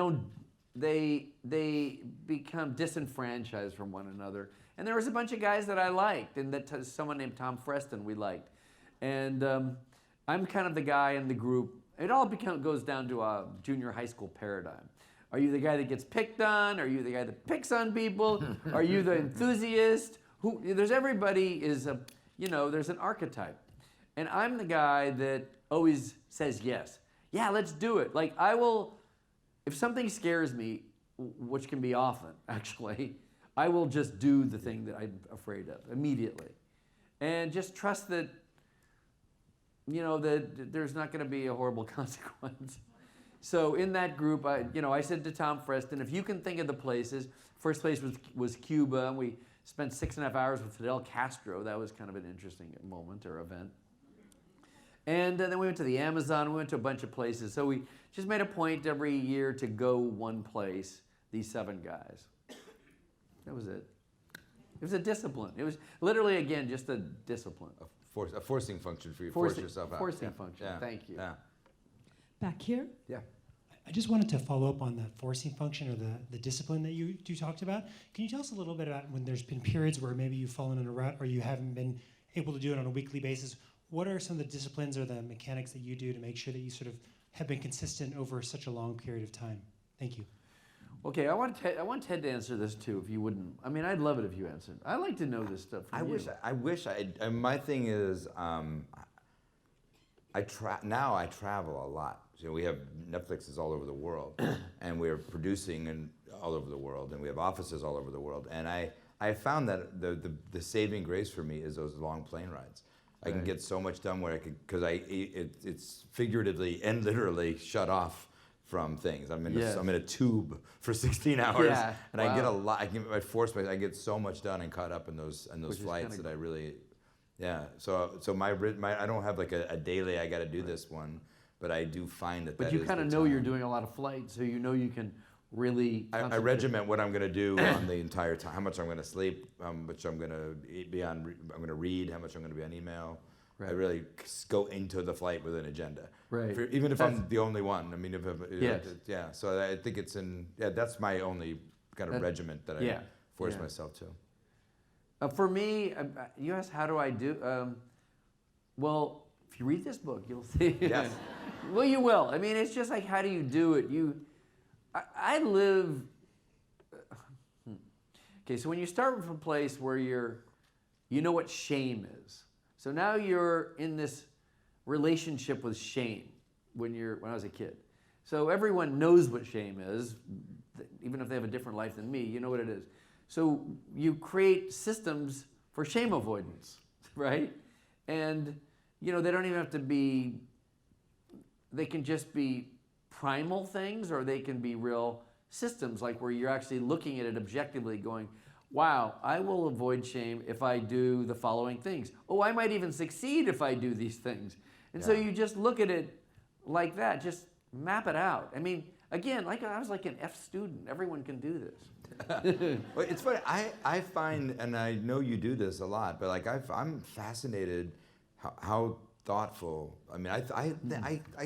become disenfranchised from one another. And there was a bunch of guys that I liked, and that someone named Tom Freston we liked. And I'm kind of the guy in the group. It all goes down to a junior high school paradigm. Are you the guy that gets picked on? Are you the guy that picks on people? Are you the enthusiast? There's an archetype. And I'm the guy that always says yes. Yeah, let's do it. Like if something scares me, which can be often actually, I will just do the thing that I'm afraid of immediately. And just trust that, that there's not going to be a horrible consequence. So in that group, I said to Tom Freston, if you can think of the places, first place was Cuba, and we spent 6.5 hours with Fidel Castro. That was kind of an interesting moment or event. And then we went to the Amazon, we went to a bunch of places. So we just made a point every year to go one place, these 7 guys. That was it. It was a discipline. It was literally, again, just a discipline. A forcing function for you. Force yourself out. Forcing function. Yeah. Thank you. Yeah. Back here? Yeah. I just wanted to follow up on the forcing function or the discipline that you talked about. Can you tell us a little bit about when there's been periods where maybe you've fallen in a rut or you haven't been able to do it on a weekly basis? What are some of the disciplines or the mechanics that you do to make sure that you sort of have been consistent over such a long period of time? Thank you. Okay, I want Ted to answer this too, if you wouldn't. I mean, I'd love it if you answered. I'd like to know this stuff from you. I wish my thing is, now I travel a lot. So we have Netflix is all over the world, and we're producing all over the world, and we have offices all over the world. And I found that the saving grace for me is those long plane rides. I can get so much done where because it's figuratively and literally shut off from things. I'm in a tube for 16 hours, and I get a lot. I get so much done and caught up in those flights that I really, So I don't have like a daily. I got to do this one, but I do find that. But you kind of know you're doing a lot of flights, so you know you can really. I regiment what I'm going to do on the entire time. How much I'm going to sleep, how much I'm going to be on. I'm going to read. How much I'm going to be on email. Right. I really go into the flight with an agenda. Right. Even if I'm the only one. I mean, So I think it's that's my only kind of regiment that I force myself to. For me, you asked how do I do? Well, if you read this book, you'll see. Yes. Well, you will. I mean, it's just like how do you do it? I live. Okay, so when you start from a place where you know what shame is. So now you're in this relationship with shame when I was a kid. So everyone knows what shame is, even if they have a different life than me, you know what it is. So you create systems for shame avoidance, right? And they don't even have to be, they can just be primal things, or they can be real systems, like where you're actually looking at it objectively going, wow, I will avoid shame if I do the following things. Oh, I might even succeed if I do these things. And so you just look at it like that, just map it out. I mean, again, like I was like an F student. Everyone can do this. Well, it's funny. I find, and I know you do this a lot, but like I'm fascinated how thoughtful. I mean, I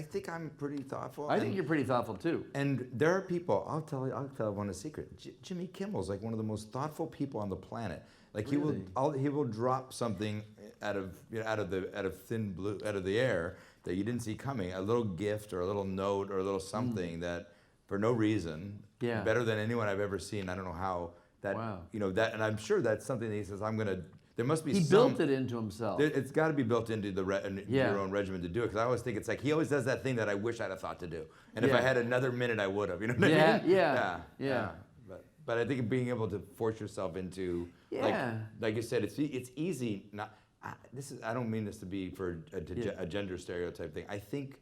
think I'm pretty thoughtful. I think you're pretty thoughtful too. And there are people. I'll tell everyone a secret. Jimmy Kimmel's like one of the most thoughtful people on the planet. Like really? he will drop something out of thin blue, out of the air that you didn't see coming. A little gift or a little note or a little something that for no reason. Yeah. Better than anyone I've ever seen. I don't know how that. Wow. That, and I'm sure that's something that he says I'm gonna. There must be. He built it into himself. It's got to be built into your own regimen to do it. Because I always think it's like he always does that thing that I wish I'd have thought to do. And if I had another minute, I would have. You know what I mean? Yeah. But I think being able to force yourself into like you said, it's easy. I don't mean this to be for a gender stereotype thing. I think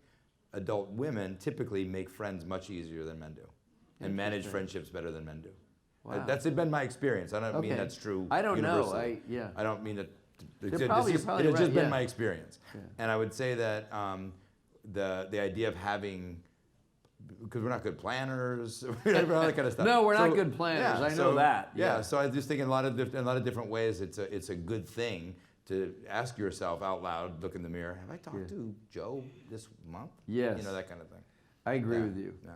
adult women typically make friends much easier than men do, and manage friendships better than men do. Wow. That's been my experience. I don't mean that's true. I don't know. I don't mean that. You're probably It has just right, been my experience, and I would say that the idea of having, because we're not good planners, all that kind of stuff. No, we're not good planners. I know that. Yeah. So I just think in a lot of different ways, it's a good thing to ask yourself out loud, look in the mirror. Have I talked to Joe this month? Yes. That kind of thing. I agree with you. Yeah.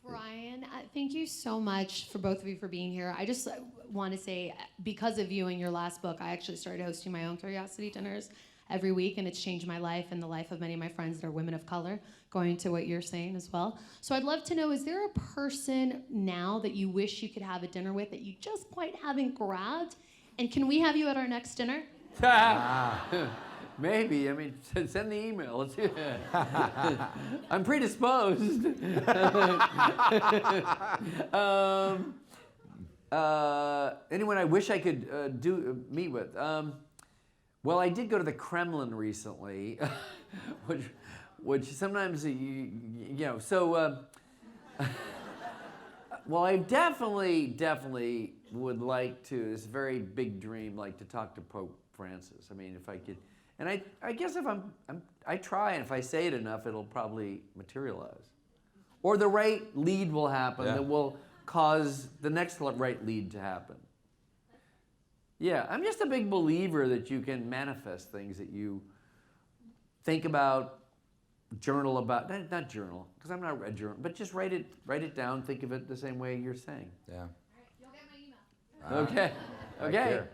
Brian, thank you so much for both of you for being here. I just want to say, because of you and your last book, I actually started hosting my own curiosity dinners every week, and it's changed my life and the life of many of my friends that are women of color, going to what you're saying as well. So I'd love to know, is there a person now that you wish you could have a dinner with that you just quite haven't grabbed? And can we have you at our next dinner? Maybe. I mean, send the email. Let's see. I'm predisposed. Anyone I wish I could meet with? Well, I did go to the Kremlin recently, which sometimes So, well, I definitely would like to. It's a very big dream, like to talk to Pope Francis. I mean, if I could. And I guess if I try, and if I say it enough, it'll probably materialize. Or the right lead will happen that will cause the next right lead to happen. Yeah, I'm just a big believer that you can manifest things that you think about journal about, not journal, because I'm not a journal, but just write it down, think of it the same way you're saying. Yeah. You'll get my email. Okay. Right Okay. there.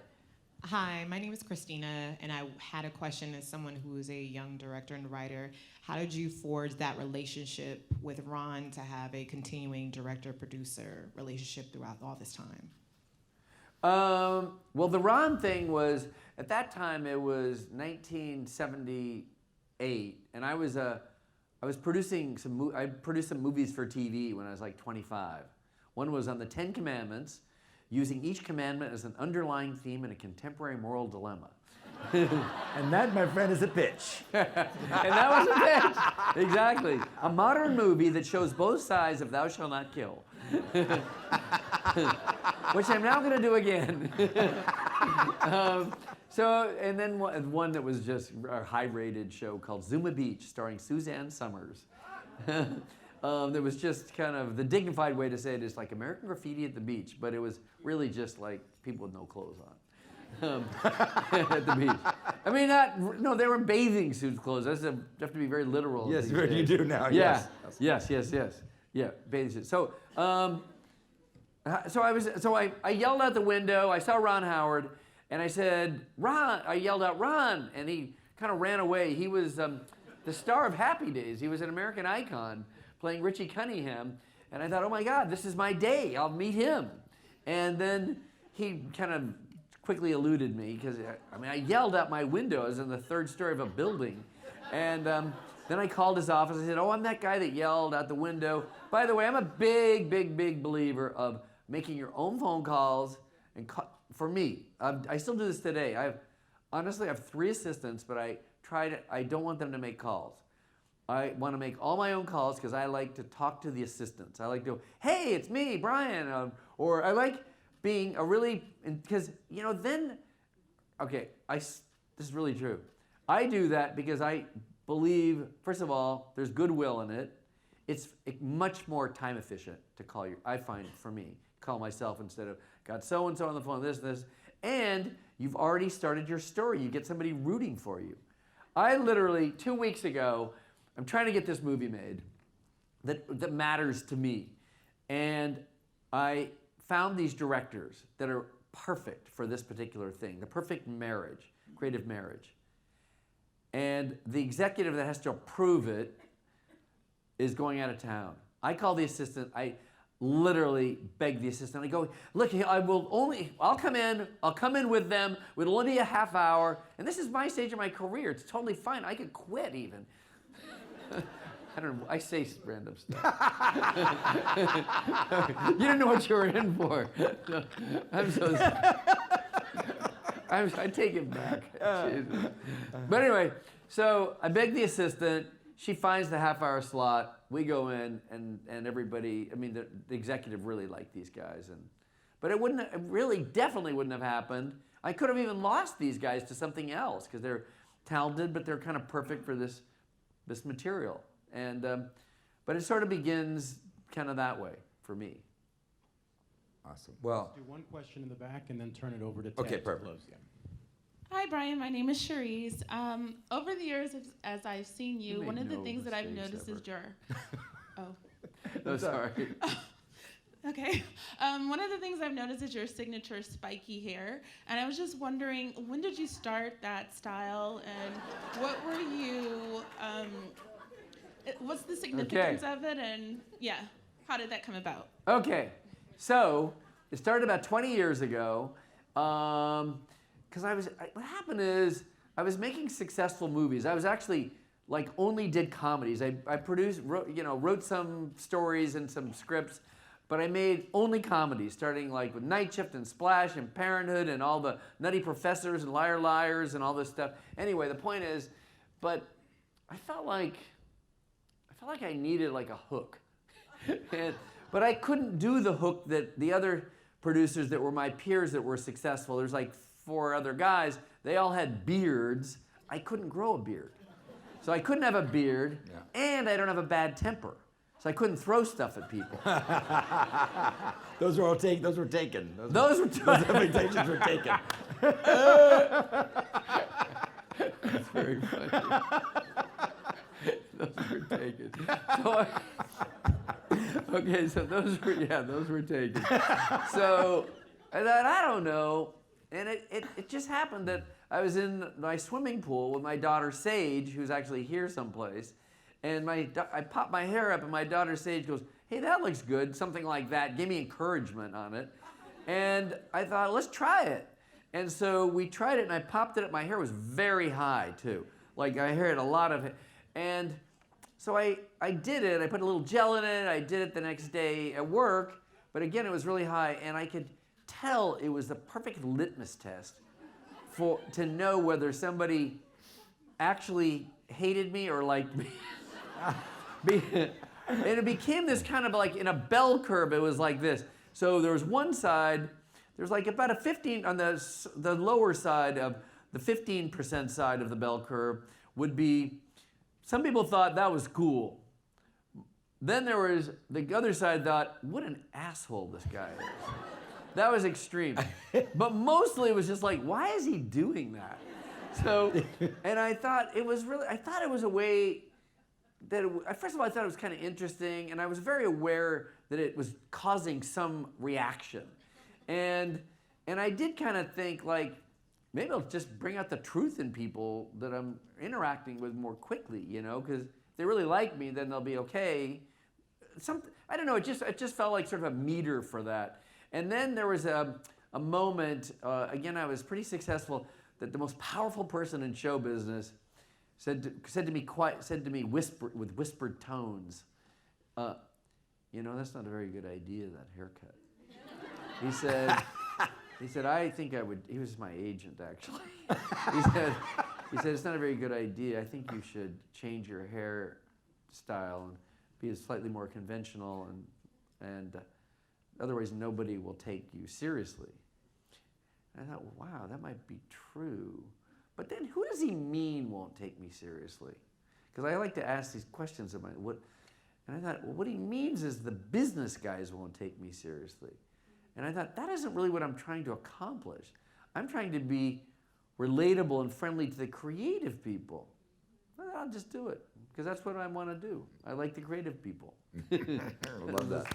Hi, my name is Christina, and I had a question as someone who is a young director and writer. How did you forge that relationship with Ron to have a continuing director-producer relationship throughout all this time? Well, the Ron thing was, at that time, it was 1978, and I was producing I produced some movies for TV when I was like 25. One was on the 10 Commandments, using each commandment as an underlying theme in a contemporary moral dilemma. And that, my friend, is a pitch. And that was a pitch. Exactly. A modern movie that shows both sides of thou shalt not kill. Which I'm now going to do again. And then one that was just a high-rated show called Zuma Beach, starring Suzanne Summers. That was just kind of, the dignified way to say it is like American Graffiti at the beach, but it was really just like people with no clothes on. At the beach. I mean, no, they were in bathing suits clothes. That's you have to be very literal. Yes, these what days. you do now. Yeah. Yes. Yes. Yeah, bathing suits. So I yelled out the window. I saw Ron Howard, and I said, "Ron!" I yelled out, "Ron!" And he kind of ran away. He was the star of Happy Days. He was an American icon, playing Richie Cunningham. And I thought, "Oh my God, this is my day. I'll meet him." And then he kind of quickly eluded me because I yelled out my window. I was in the third story of a building, and then I called his office. I said, "Oh, I'm that guy that yelled out the window. By the way, I'm a big believer of making your own phone calls." And for me, I still do this today. I have 3 assistants, but I don't want them to make calls. I want to make all my own calls because I like to talk to the assistants. I like to go, "Hey, it's me, Brian," or I like being a really, because, then, okay, this is really true. I do that because I believe, first of all, there's goodwill in it. It's much more time efficient to call I find for me, call myself instead of, got so-and-so on the phone, this, and you've already started your story. You get somebody rooting for you. I literally, 2 weeks ago, I'm trying to get this movie made that matters to me. And I found these directors that are perfect for this particular thing, the perfect marriage, creative marriage. And the executive that has to approve it is going out of town. I call the assistant, I literally beg the assistant. I go, "Look, I'll come in with them. It'll only be a half hour. And this is my stage of my career. It's totally fine. I could quit even." I don't know, I say random stuff. You didn't know what you were in for. No, I'm so sorry. I take it back. Jesus. But anyway, so I beg the assistant. She finds the half-hour slot. We go in, and everybody, the executive really liked these guys. But it definitely wouldn't have happened. I could have even lost these guys to something else because they're talented, but they're kind of perfect for this material. But it sort of begins kind of that way for me. Awesome. Well, Do one question in the back and then turn it over to Ted. okay, to perfect. close. Yeah. Hi, Brian. My name is Cherise. Over the years, as I've seen you, made one of the no things that I've mistakes noticed ever. is your. Oh, No, sorry. okay. One of the things I've noticed is your signature spiky hair, and I was just wondering, when did you start that style, and what were you? What's the significance of it, and how did that come about? Okay, so it started about 20 years ago. Because what happened is I was making successful movies. I was actually only did comedies. I wrote some stories and some scripts, but I made only comedies, starting with Night Shift and Splash and Parenthood and all the Nutty Professors and Liar Liars and all this stuff. Anyway, the point is, but I felt like I needed a hook, but I couldn't do the hook that the other producers that were my peers that were successful. There's 4 other guys. They all had beards. I couldn't grow a beard. So I couldn't have a beard, and I don't have a bad temper. So I couldn't throw stuff at people. Those were taken. Those were Those invitations were taken. That's very funny. were taken. So okay, so those were taken. So I thought, I don't know. And it just happened that I was in my swimming pool with my daughter Sage, who's actually here someplace. And I popped my hair up, and my daughter Sage goes, "Hey, that looks good," something like that. Gave me encouragement on it. And I thought, let's try it. And so we tried it, and I popped it up. My hair was very high, too. Like, I had a lot of it. And so I did it. I put a little gel in it. I did it the next day at work. But again, it was really high, and I could tell it was the perfect litmus test to know whether somebody actually hated me or liked me. And it became this kind of like in a bell curve. It was like this. So there was one side, there's like about a 15 on the lower side of the 15% side of the bell curve would be, some people thought that was cool. Then there was the other side thought, what an asshole this guy is. That was extreme. But mostly it was just like, why is he doing that? So, and I thought it was a way that, first of all, I thought it was kind of interesting, and I was very aware that it was causing some reaction. And I did kind of think, like, maybe I'll just bring out the truth in people that I'm interacting with more quickly, you know, because if they really like me, then they'll be okay. I don't know, it just felt like sort of a meter for that. And then there was a moment, again, I was pretty successful, that the most powerful person in show business said to me with whispered tones, you know, that's not a very good idea, that haircut. He said, I think I would, he was my agent actually. He said, it's not a very good idea. I think you should change your hairstyle and be slightly more conventional, and otherwise nobody will take you seriously. And I thought, wow, that might be true. But then who does he mean won't take me seriously? Because I like to ask these questions of and I thought, well, what he means is the business guys won't take me seriously. And I thought, that isn't really what I'm trying to accomplish. I'm trying to be relatable and friendly to the creative people. Well, I'll just do it, because that's what I want to do. I like the creative people. I love that.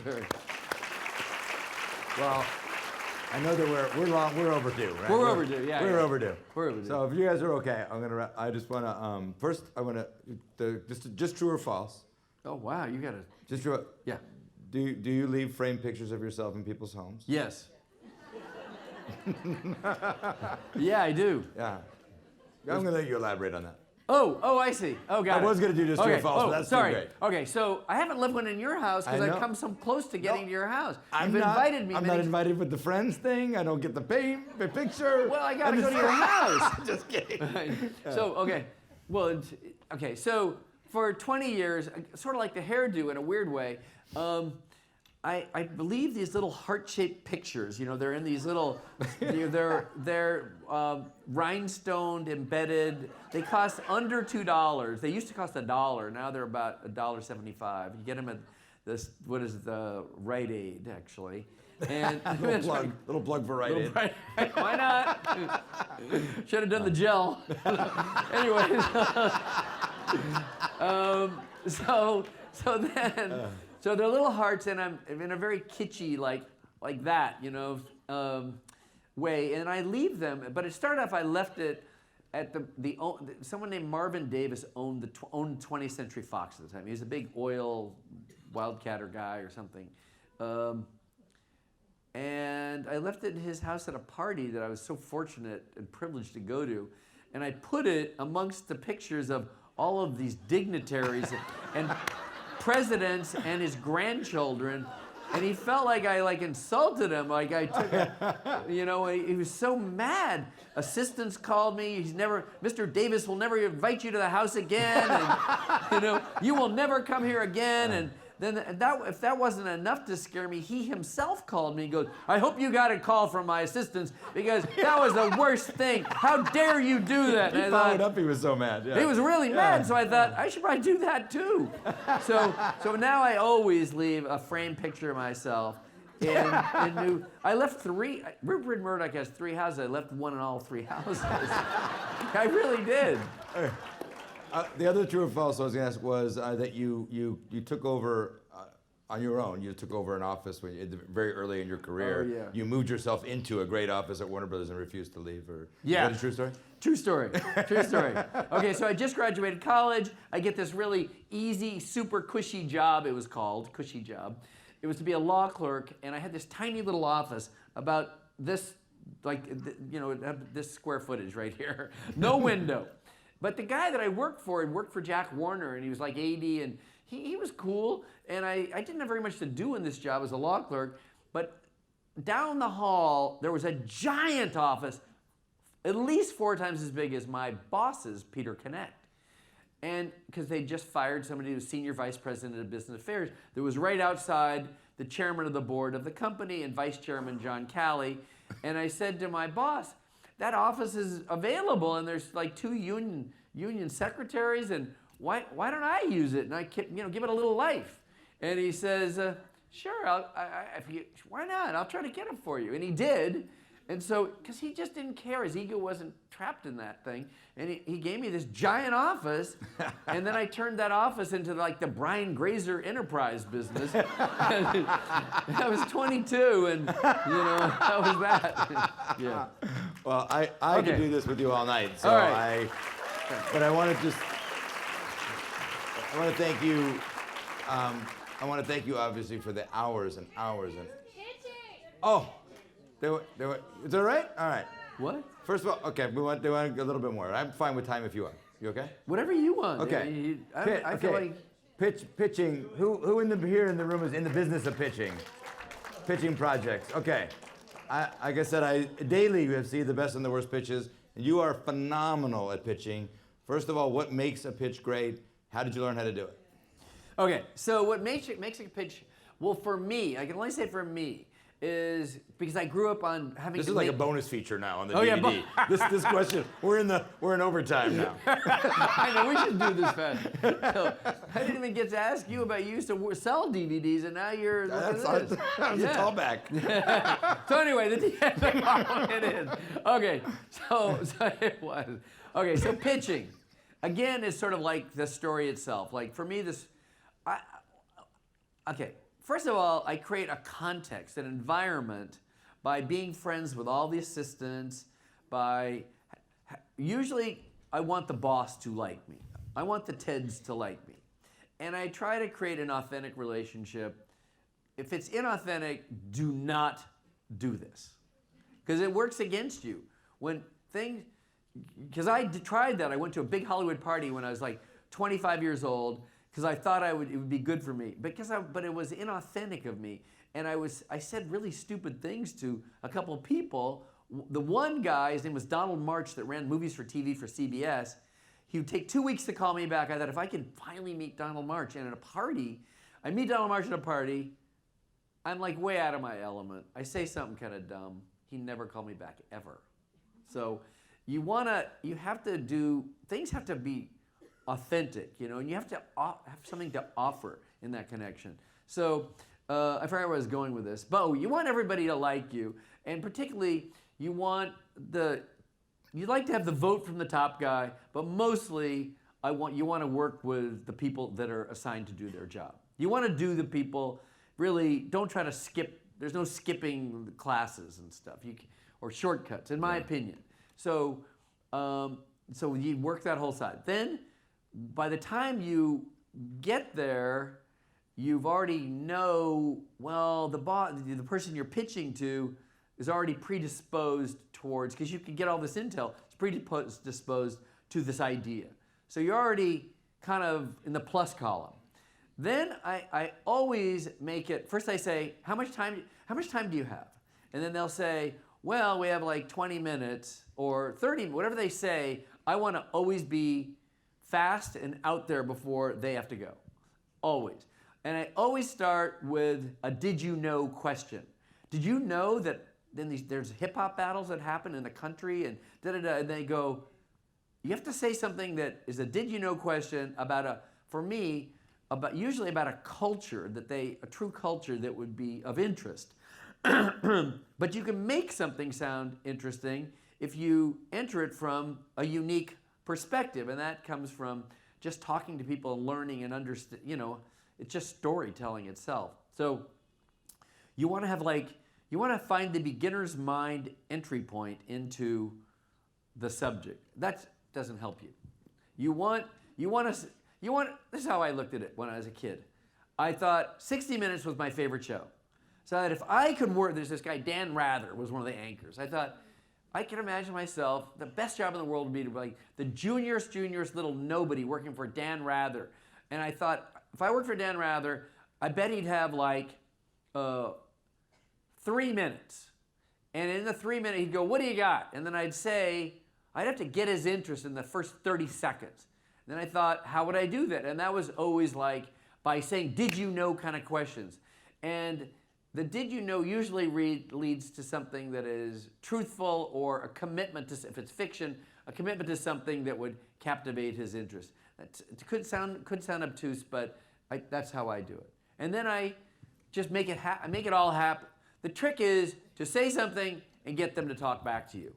Well, I know that we're overdue, right? We're overdue, yeah. We're overdue. We're overdue. So if you guys are okay, I just want to, first I want to, just true or false. Oh, wow, you got to. Just true. Yeah. Do you leave framed pictures of yourself in people's homes? Yes. Yeah, I do. Yeah. I'm going to let you elaborate on that. Oh, I see. Oh, got it. I was going to do just true or false, but that's sorry. too great. Okay, so I haven't left one in your house because I know. I've come so close to getting to your house. I'm You've not, invited me. I'm not invited with the friends thing. I don't get the picture. Well, I got to go to your house. Just kidding. So, okay. Well, okay. So for 20 years, sort of like the hairdo in a weird way, I believe these little heart-shaped pictures, you know, they're in these little, they're rhinestoned, embedded. They cost under $2. They used to cost $1. Now they're about $1.75. You get them at this, what is the Rite Aid, actually. And little plug for Rite Aid. Why not? Should have done the gel. Anyways, so they're little hearts, and I'm in a very kitschy like that, you know, way, and I leave them. But it started off, I left it at someone named Marvin Davis owned 20th Century Fox at the time. He was a big oil wildcatter guy or something. And I left it in his house at a party that I was so fortunate and privileged to go to. And I put it amongst the pictures of all of these dignitaries and presidents and his grandchildren. And he felt like I insulted him, like I took, you know, he was so mad. Assistants called me. Mr. Davis will never invite you to the house again. And, you know, you will never come here again. And then if that wasn't enough to scare me, he himself called me and goes, I hope you got a call from my assistants because that was the worst thing. How dare you do that? He followed up, he was so mad. Yeah. He was really mad, so I thought, I should probably do that too. So now I always leave a framed picture of myself. I left 3, Rupert Murdoch has 3 houses. I left one in all 3 houses. I really did. the other true or false I was going to ask was that you took over on your own. You took over an office very early in your career. Oh, yeah. You moved yourself into a great office at Warner Brothers and refused to leave. Or Yeah. Is that a true story? True story. True story. Okay, so I just graduated college. I get this really easy, super cushy job. It was called cushy job. It was to be a law clerk, and I had this tiny little office about this, this square footage right here. No window. But the guy that I worked for had worked for Jack Warner, and he was like 80, and he was cool. And I didn't have very much to do in this job as a law clerk, but down the hall, there was a giant office, at least 4 times as big as my boss's, Peter Connect. And because they just fired somebody who was senior vice president of business affairs, that was right outside the chairman of the board of the company and vice chairman John Calley. And I said to my boss, that office is available and there's like 2 union secretaries, and why don't I use it and I give it a little life? And he says, sure, why not? I'll try to get it for you. And he did. And so, because he just didn't care, his ego wasn't trapped in that thing. And he gave me this giant office, and then I turned that office into like the Brian Grazer enterprise business. I was 22, and that was that. Yeah. Well, I Okay. could do this with you all night. So All right. But I want to thank you. I want to thank you, obviously, for the hours and hours and. Oh, they were. Is that right? All right. What? First of all, okay, they want a little bit more. I'm fine with time if you are. You okay? Whatever you want. Okay. I feel like pitching. Who here in the room is in the business of pitching? Pitching projects. Okay. Like I said, daily you have seen the best and the worst pitches, and you are phenomenal at pitching. First of all, what makes a pitch great? How did you learn how to do it? Okay, so what makes a pitch, well, for me, I can only say for me, is because I grew up on having This to is like a make- bonus feature now on the Oh, yeah, DVD. This question, we're in overtime now. I know, we should do this fast. So, I didn't even get to ask you about you used to sell DVDs, and now you're That's looking at this. that was a callback. So anyway, it is. Okay, so it was. Okay, so pitching, again, is sort of like the story itself. Like for me, okay, first of all, I create a context, an environment, by being friends with all the assistants, usually I want the boss to like me. I want the Teds to like me. And I try to create an authentic relationship. If it's inauthentic, do not do this. Because it works against you. Because I tried that. I went to a big Hollywood party when I was like 25 years old, because I thought it would be good for me. But it was inauthentic of me. And I said really stupid things to a couple of people. The one guy, his name was Donald March, that ran movies for TV for CBS. He would take 2 weeks to call me back. I thought, if I could finally meet Donald March, and at a party, I meet Donald March at a party, I'm like way out of my element. I say something kind of dumb. He never called me back, ever. So things have to be authentic, and you have to have something to offer in that connection. So I forgot where I was going with this, but you want everybody to like you, and particularly you'd like to have the vote from the top guy, but mostly you want to work with the people that are assigned to do their job. You want to do the people, really, don't try to skip. There's no skipping classes and stuff, or shortcuts, in my opinion. So you work that whole side. Then, by the time you get there, you've already the person you're pitching to is already predisposed towards, because you can get all this intel, it's predisposed to this idea. So you're already kind of in the plus column. Then I always make it, first I say, how much time do you have? And then they'll say, well, we have like 20 minutes or 30, whatever they say. I want to always be fast and out there before they have to go, always. And I always start with a did you know question. Did you know that there's hip hop battles that happen in the country and and they go, you have to say something that is a did you know question usually about a culture a true culture that would be of interest. But you can make something sound interesting if you enter it from a unique perspective, and that comes from just talking to people and learning and understand. It's just storytelling itself. So you want to find the beginner's mind entry point into the subject. That doesn't help you. You want to. This is how I looked at it when I was a kid. I thought 60 Minutes was my favorite show. So that if I could work, there's this guy, Dan Rather, was one of the anchors. I thought, I can imagine myself, the best job in the world would be to be like the juniorest little nobody working for Dan Rather. And I thought, if I worked for Dan Rather, I bet he'd have like 3 minutes. And in the 3 minutes, he'd go, what do you got? And then I'd have to get his interest in the first 30 seconds. And then I thought, how would I do that? And that was always like by saying, did you know kind of questions. And the did you know usually leads to something that is truthful or a commitment to, if it's fiction, a commitment to something that would captivate his interest. It could sound obtuse, but that's how I do it. And then I just make it all happen. The trick is to say something and get them to talk back to you.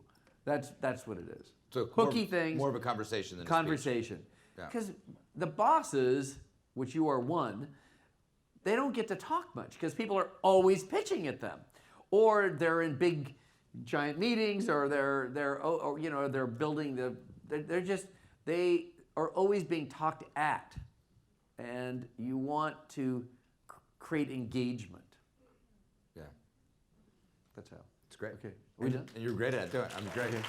That's what it is. So hooky things. More of a conversation than conversation. Yeah. Because the bosses, which you are one, they don't get to talk much because people are always pitching at them, or they're in big, giant meetings, or they're building they are always being talked at, and you want to create engagement. Yeah. That's how. It's great. Okay. Are we done? And you're great at doing it. I'm great. And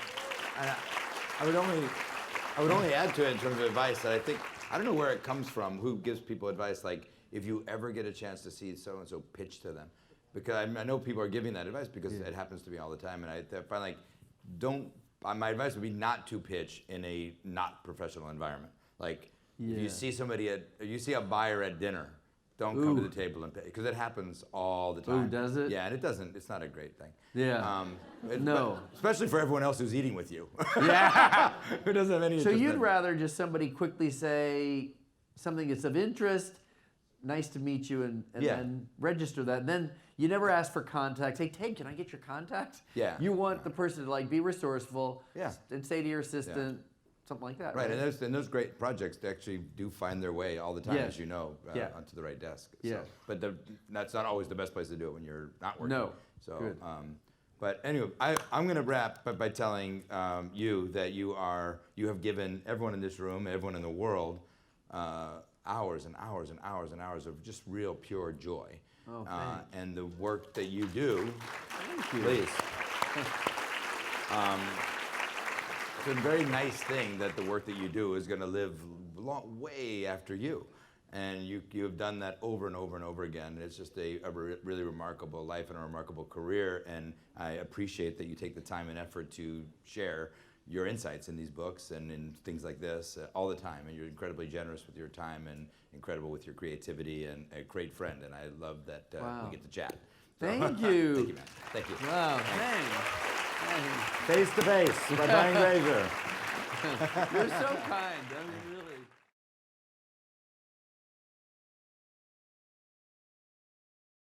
I would only add to it in terms of advice that I don't know where it comes from, who gives people advice, like if you ever get a chance to see so-and-so pitch to them. Because I know people are giving that advice because it happens to me all the time. And I find like, my advice would be not to pitch in a not professional environment. Like if you see you see a buyer at dinner, don't come to the table and pitch, because it happens all the time. Ooh, does it? Yeah, and it's not a great thing. Yeah. No. Especially for everyone else who's eating with you. Yeah. Who doesn't have any So interest you'd in it. rather just somebody quickly say something that's of interest, nice to meet you, and then register that. And then you never ask for contact. Say, Ted, can I get your contact? Yeah. You want the person to like be resourceful. Yeah. And say to your assistant something like that. Right, and those great projects, they actually do find their way all the time, Yes. as you know, Yeah. onto the right desk. Yeah. But that's not always the best place to do it when you're not working. No. So, Good. But anyway, I'm going to wrap by telling you that you have given everyone in this room, everyone in the world, hours and hours and hours and hours of just real pure joy. Oh, thanks. And the work that you do, Thank you. please. It's a very nice thing that the work that you do is going to live way after you. And you have done that over and over and over again. It's just a really remarkable life and a remarkable career. And I appreciate that you take the time and effort to share your insights in these books and in things like this all the time. And you're incredibly generous with your time and incredible with your creativity and a great friend. And I love that Wow. we get to chat. So, Thank you. Thank you, man. Thank you. Wow, thanks. Face to Face by Brian Grazer. You're so kind. I mean, really.